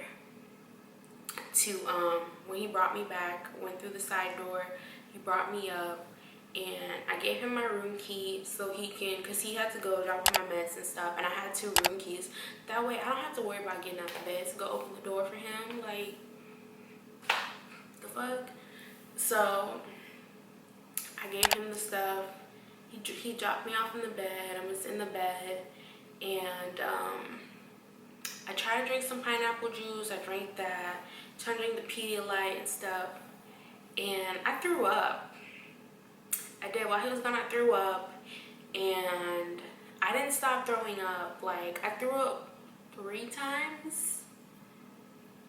to, when he brought me back, went through the side door, he brought me up, and I gave him my room key so he can, because he had to go drop off my meds and stuff, and I had 2 room keys. That way I don't have to worry about getting out of bed to go open the door for him. Like, the fuck? So I gave him the stuff. He dropped me off in the bed. I was in the bed, and I tried to drink some pineapple juice. I drank that. Tried to drink the Pedialyte and stuff, and I threw up. I did. While he was gone, I threw up, and I didn't stop throwing up. Like, I threw up 3 times.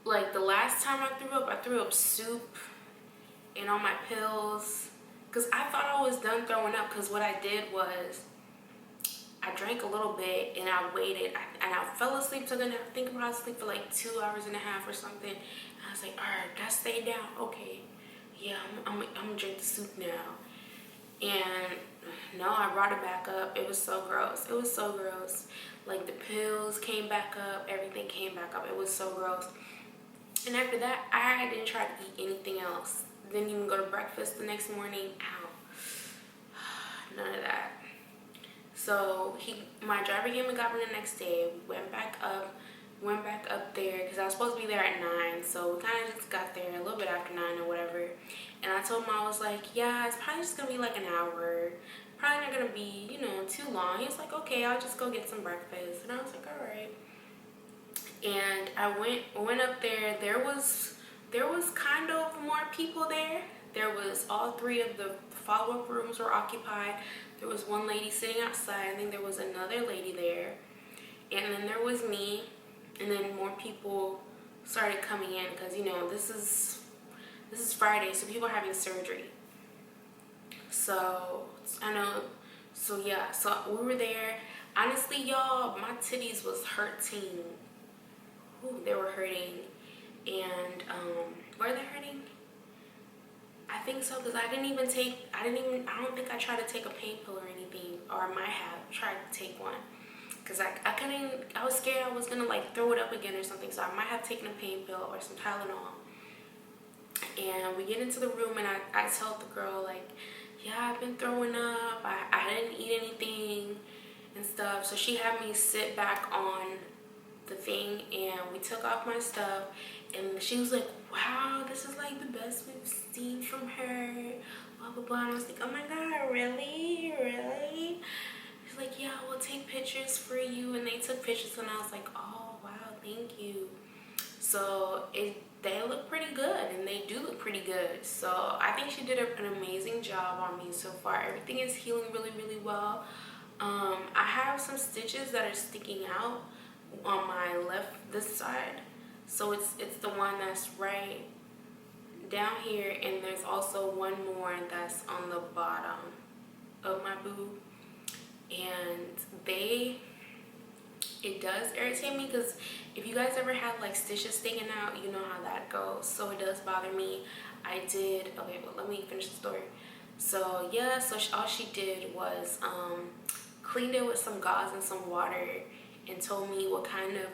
Like, the last time I threw up soup and on my pills, because I thought I was done throwing up, because what I did was I drank a little bit and I waited, and I fell asleep. So then I think about asleep for like 2 hours and a half or something. And I was like, all right, I stay down. Okay, yeah, I'm gonna drink the soup now. And no, I brought it back up. It was so gross. It was so gross. Like, the pills came back up. Everything came back up. It was so gross. And after that, I didn't try to eat anything else. Didn't even go to breakfast the next morning. Ow. None of that. So my driver came and got me the next day. We went back up there, because I was supposed to be there at 9. So we kind of just got there a little bit after 9 or whatever. And I told him, I was like, yeah, it's probably just going to be like an hour. Probably not going to be, you know, too long. He was like, okay, I'll just go get some breakfast. And I was like, all right. And I went up there. There was kind of more people there. There was all 3 of the follow-up rooms were occupied. There was one lady sitting outside. I think there was another lady there. And then there was me. And then more people started coming in, because, you know, this is Friday, so people are having surgery. So I know. So yeah, so we were there. Honestly, y'all, my titties was hurting. Ooh, they were hurting. And were they hurting? I think so, because I don't think I tried to take a pain pill or anything, or I might have tried to take one, because I was scared I was gonna like throw it up again or something, so I might have taken a pain pill or some Tylenol. And we get into the room, and I told the girl, like, yeah, I've been throwing up, I didn't eat anything and stuff. So she had me sit back on the thing, and we took off my stuff, and she was like, wow, this is like the best we've seen from her, blah blah blah. And I was like, oh my god, really? She's like, yeah, we'll take pictures for you. And they took pictures, and I was like, oh wow, thank you. So they look pretty good, and they do look pretty good. So I think she did an amazing job on me so far. Everything is healing really, really well. I have some stitches that are sticking out on my this side. So it's the one that's right down here, and there's also one more that's on the bottom of my boob. And it does irritate me, because if you guys ever had like stitches sticking out, you know how that goes. So it does bother me. Okay, well, let me finish the story. So yeah, so all she did was cleaned it with some gauze and some water, and told me what kind of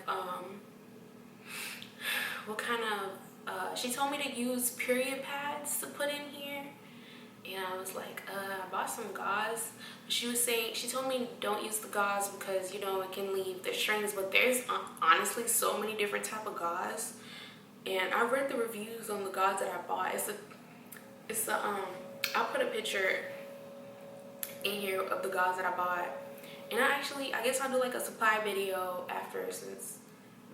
she told me to use period pads to put in here. And I was like, I bought some gauze. She told me don't use the gauze because, you know, it can leave the strings. But there's honestly so many different type of gauze. And I read the reviews on the gauze that I bought. I'll put a picture in here of the gauze that I bought. And I guess I'll do like a supply video after, since,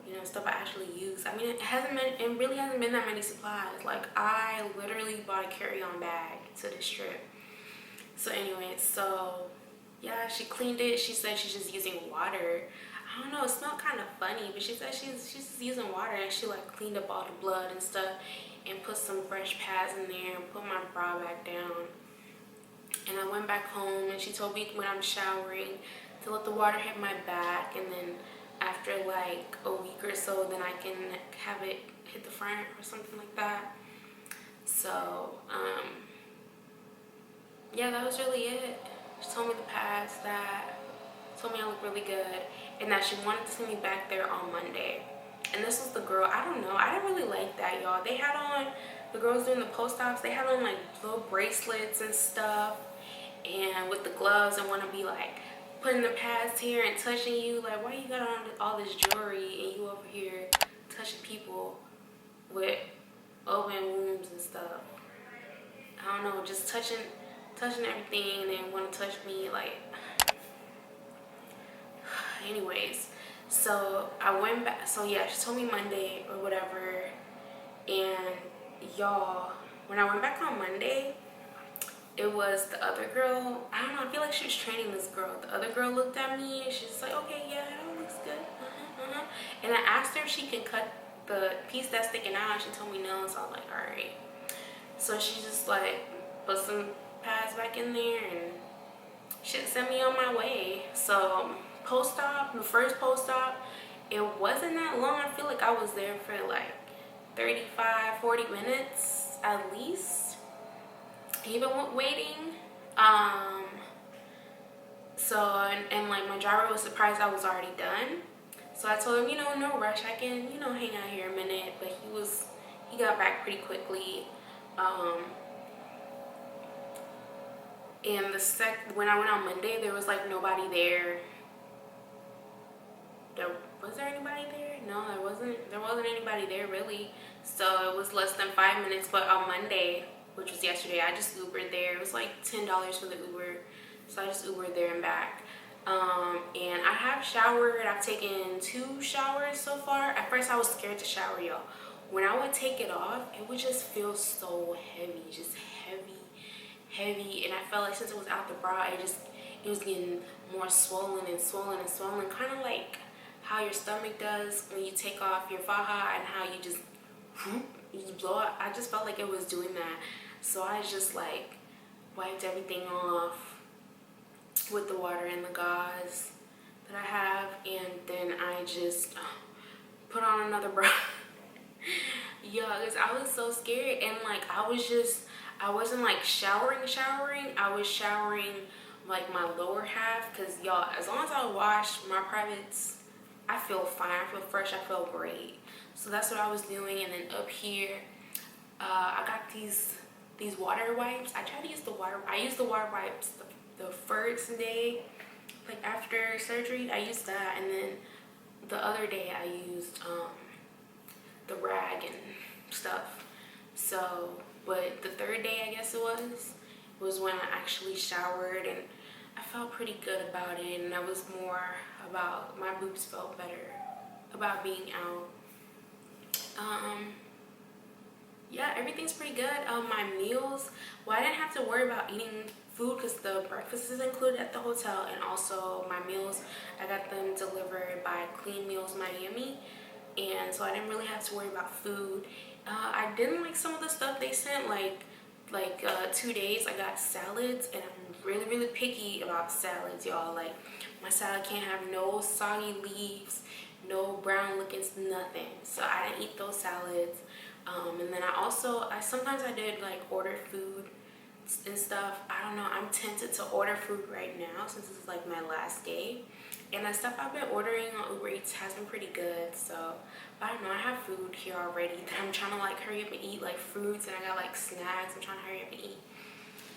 you know, stuff I actually use. I mean, it really hasn't been that many supplies. Like, I literally bought a carry-on bag to this trip. So anyway, so yeah, she cleaned it. She said she's just using water. I don't know, it smelled kind of funny, but she said she's just using water, and she like cleaned up all the blood and stuff, and put some fresh pads in there, and put my bra back down. And I went back home, and she told me when I'm showering to let the water hit my back, and then after like a week or so, then I can have it hit the front or something like that. So yeah, that was really it. She told me to pass that, told me I look really good, and that she wanted to see me back there on Monday. And this was the girl, I don't know, I didn't really like that, y'all. They had on, the girls doing the post-ops, they had on like little bracelets and stuff, and with the gloves, and want to be like putting the pads here and touching you. Like, why you got on all this jewelry and you over here touching people with open wounds and stuff? I don't know, just touching everything, and then want to touch me, like. Anyways, so I went back. So yeah, she told me Monday or whatever, and y'all, when I went back on Monday, it was the other girl. I don't know, I feel like she was training this girl. The other girl looked at me and she's like, okay, yeah, that looks good. And I asked her if she could cut the piece that's sticking out. She told me no, so I was like, all right. So she just like put some pads back in there and she sent me on my way. So post-op, the first post-op, it wasn't that long. I feel like I was there for like 35-40 minutes at least, even with waiting. So and like my driver was surprised I was already done, so I told him, you know, no rush, I can, you know, hang out here a minute. But he got back pretty quickly. And when I went on Monday, there was like nobody there. Was there anybody there? No, there wasn't anybody there really. So it was less than 5 minutes. But on Monday, which was yesterday, I just Ubered there. It was like $10 for the Uber, so I just Ubered there and back. And I have showered. I've taken 2 showers so far. At first I was scared to shower, y'all. When I would take it off, it would just feel so heavy, just heavy. And I felt like since it was out the bra, it was getting more swollen, kind of like how your stomach does when you take off your faja, and how you just blow it. I just felt like it was doing that. So I just like wiped everything off with the water and the gauze that I have, and then I just put on another bra. Yeah, because I was so scared, and like I wasn't like showering. I was showering like my lower half, because y'all, as long as I wash my privates, I feel fine, I feel fresh, I feel great. So that's what I was doing. And then up here, I got these water wipes. I used the water wipes the first day, like after surgery. I used that, and then the other day I used the rag and stuff. So, but the third day, I guess it was when I actually showered, and I felt pretty good about it. And I was more about, my boobs felt better about being out. Yeah, everything's pretty good. My meals, well, I didn't have to worry about eating food because the breakfast is included at the hotel, and also my meals, I got them delivered by Clean Meals Miami, and so I didn't really have to worry about food. I didn't like some of the stuff they sent, like 2 days I got salads, and I'm really picky about salads, y'all. Like, my salad can't have no soggy leaves, no brown looking, nothing. So I didn't eat those salads. And then I sometimes did like order food and stuff. I don't know, I'm tempted to order food right now since it's like my last day, and the stuff I've been ordering on Uber Eats has been pretty good. So I don't know, I have food here already that I'm trying to like hurry up and eat, like fruits, and I got like snacks I'm trying to hurry up and eat.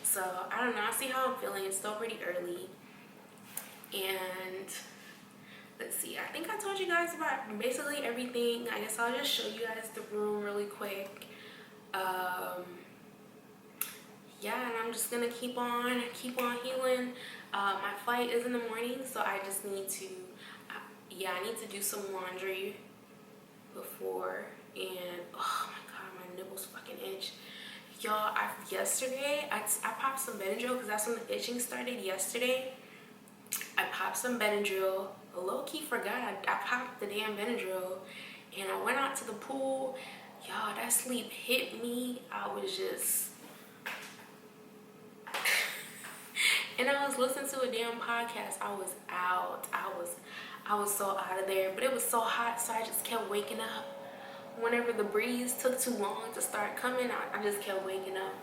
So I don't know, I'll see how I'm feeling. It's still pretty early. And let's see, I think I told you guys about basically everything. I guess I'll just show you guys the room really quick. Yeah, and I'm just gonna keep on healing. My flight is in the morning, so I just need to I need to do some laundry before. And oh my god, my nipples fucking itch, y'all. Yesterday I popped some Benadryl because that's when the itching started. Yesterday I popped some Benadryl. Low-key forgot I popped the damn Benadryl, and I went out to the pool. Y'all, that sleep hit me. I was just and I was listening to a damn podcast. I was out. I was so out of there. But it was so hot, so I just kept waking up. Whenever the breeze took too long to start coming, I just kept waking up,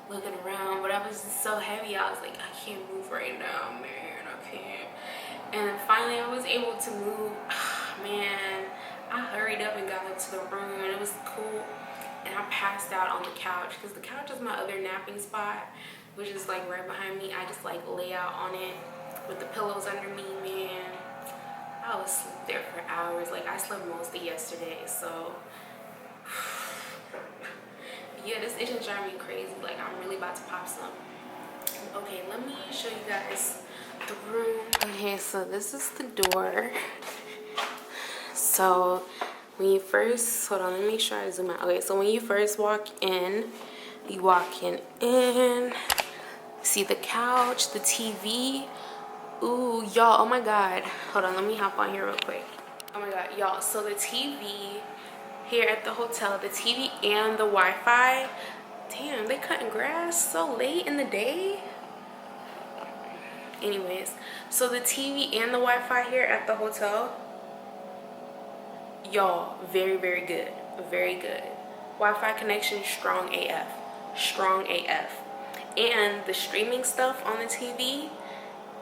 looking around. But I was just so heavy. I was like, I can't move right now, man. I can't. And then finally, I was able to move. Man, I hurried up and got up to the room, and it was cool. And I passed out on the couch, because the couch is my other napping spot, which is like right behind me. I just like lay out on it with the pillows under me, man. I was asleep there for hours. Like, I slept mostly yesterday, so yeah, this itching driving me crazy. Like, I'm really about to pop some. Okay, let me show you guys the room. Okay, so this is the door. So when you first, hold on, let me make sure I zoom out. Okay, so when you first walk in, see the couch, the TV. Ooh, y'all, oh my God. Hold on, let me hop on here real quick. Oh my God, y'all, so the TV here at the hotel, the TV and the Wi-Fi, damn, they cutting grass so late in the day. Anyways, so the TV and the Wi-Fi here at the hotel, y'all, very, very good. Very good. Wi-Fi connection, strong AF. Strong AF. And the streaming stuff on the TV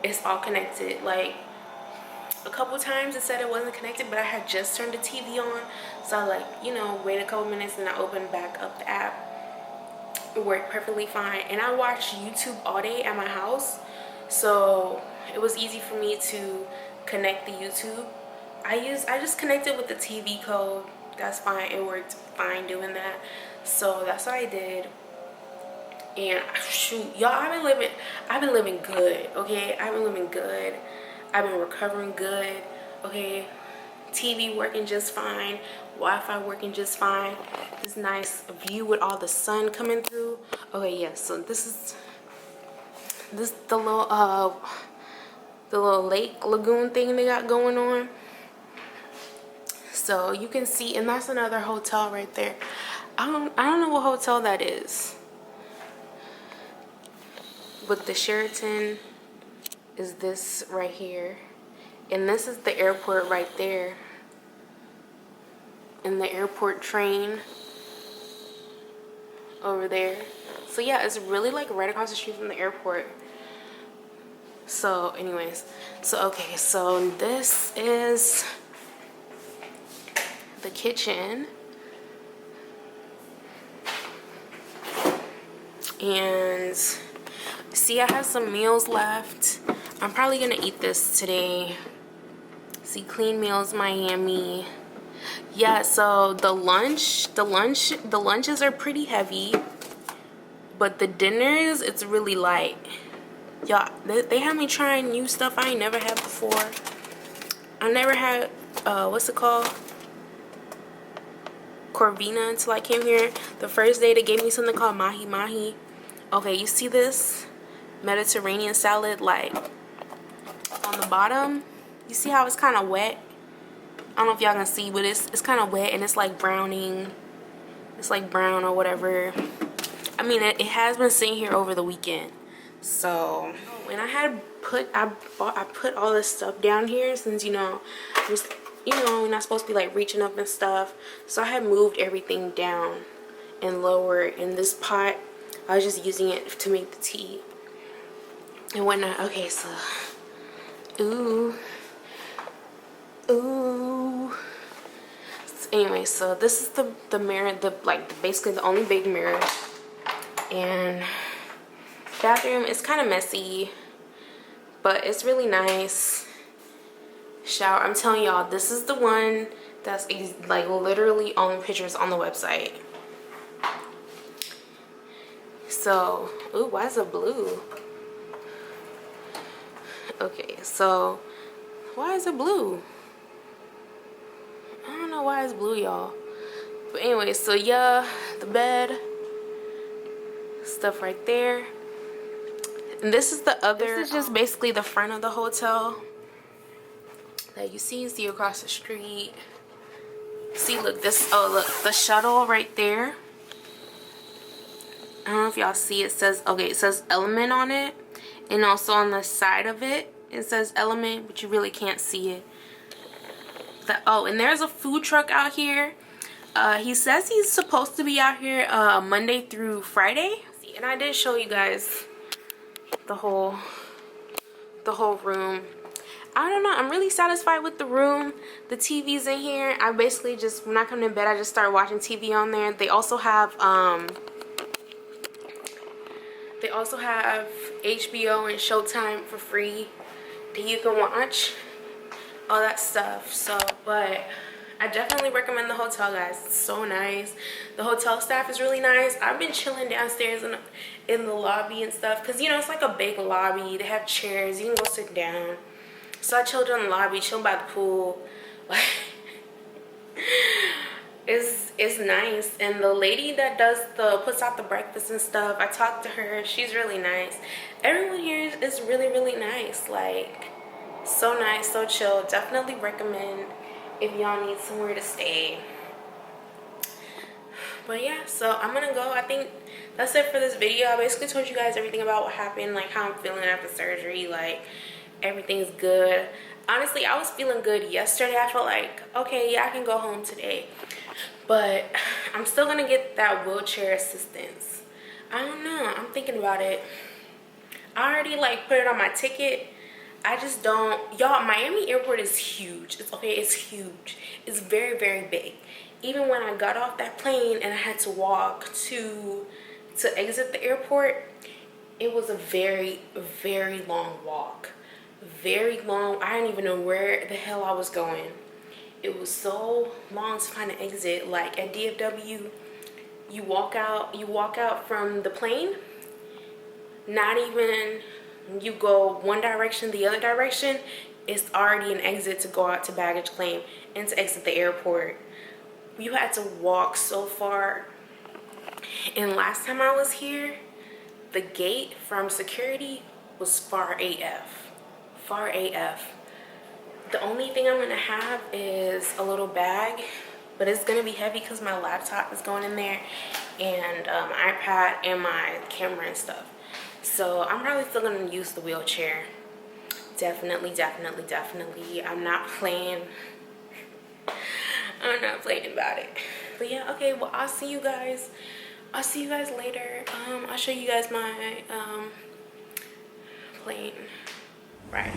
is all connected. Like, a couple times it said it wasn't connected, but I had just turned the TV on. So I like, you know, wait a couple minutes and I opened back up the app. It worked perfectly fine. And I watched YouTube all day at my house. So it was easy for me to connect the YouTube. I just connected with the TV code. That's fine. It worked fine doing that. So that's what I did. And shoot, y'all, I've been living good, okay? I've been living good. I've been recovering good, okay? TV working just fine. Wi-Fi working just fine. This nice view with all the sun coming through. Okay, yeah, so this is the little lake lagoon thing they got going on. So you can see, and that's another hotel right there. I don't know what hotel that is. But the Sheraton is this right here. And this is the airport right there. And the airport train over there. So yeah, it's really like right across the street from the airport. So anyways, so okay, so this is the kitchen. And see, I have some meals left. I'm probably gonna eat this today. See, Clean Meals Miami. Yeah, so the lunches are pretty heavy, but the dinners, it's really light. Y'all, they have me trying new stuff I ain't never had before. I never had what's it called? Corvina until I came here. The first day they gave me something called mahi mahi. Okay, you see this Mediterranean salad, like on the bottom, you see how it's kind of wet? I don't know if y'all can see, but it's kind of wet and it's like browning. It's like brown or whatever. I mean, it has been sitting here over the weekend. So, and I put all this stuff down here since, you know, we're not supposed to be like reaching up and stuff. So I had moved everything down and lower in this pot. I was just using it to make the tea and whatnot. Okay, so ooh. So anyway, so this is the mirror, basically the only big mirror. And bathroom is kind of messy, but it's really nice. Shower, I'm telling y'all, this is the one that's like literally on the pictures on the website. So, ooh, why is it blue? Okay, so why is it blue? I don't know why it's blue, y'all. But anyway, so yeah, the bed stuff right there. And this is the other, this is just basically the front of the hotel that you see across the street. See, look, look, the shuttle right there. I don't know if y'all see, it says Element on it. And also on the side of it, it says Element, but you really can't see it. Oh, and there's a food truck out here. He says he's supposed to be out here Monday through Friday. And I did show you guys the whole room. I don't know, I'm really satisfied with the room. The TV's in here. I basically just, when I come to bed, I just start watching TV on there. They also have HBO and Showtime for free that you can watch, all that stuff. So, but I definitely recommend the hotel, guys. It's so nice. The hotel staff is really nice. I've been chilling downstairs in the lobby and stuff, because, you know, it's like a big lobby. They have chairs. You can go sit down. So I chilled in the lobby, chilled by the pool. It's nice. And the lady that puts out the breakfast and stuff, I talked to her. She's really nice. Everyone here is really, really nice. Like, so nice, so chill. Definitely recommend if y'all need somewhere to stay. But yeah, so I'm gonna go. I think that's it for this video. I basically told you guys everything about what happened, like how I'm feeling after surgery. Like, everything's good. Honestly, I was feeling good yesterday. I felt like, okay, yeah, I can go home today. But I'm still gonna get that wheelchair assistance. I don't know, I'm thinking about it. I already like put it on my ticket. I just don't, y'all, Miami airport is huge. It's huge. It's very, very big. Even when I got off that plane and I had to walk to exit the airport, it was a very, very long walk. Very long. I didn't even know where the hell I was going. It was so long to find an exit. Like at DFW, you walk out from the plane, not even, you go one direction, the other direction, it's already an exit to go out to baggage claim and to exit the airport. You had to walk so far. And last time I was here, the gate from security was far AF. Far AF. The only thing I'm gonna have is a little bag, but it's gonna be heavy because my laptop is going in there, and iPad and my camera and stuff. So I'm probably still gonna use the wheelchair. Definitely, definitely, definitely. I'm not playing about it. But yeah, okay, well, I'll see you guys later. I'll show you guys my plane ride.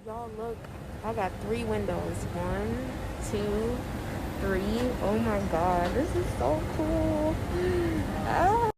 Y'all look, I got 3 windows. 1, 2, 3. Oh my god, this is so cool. Ah.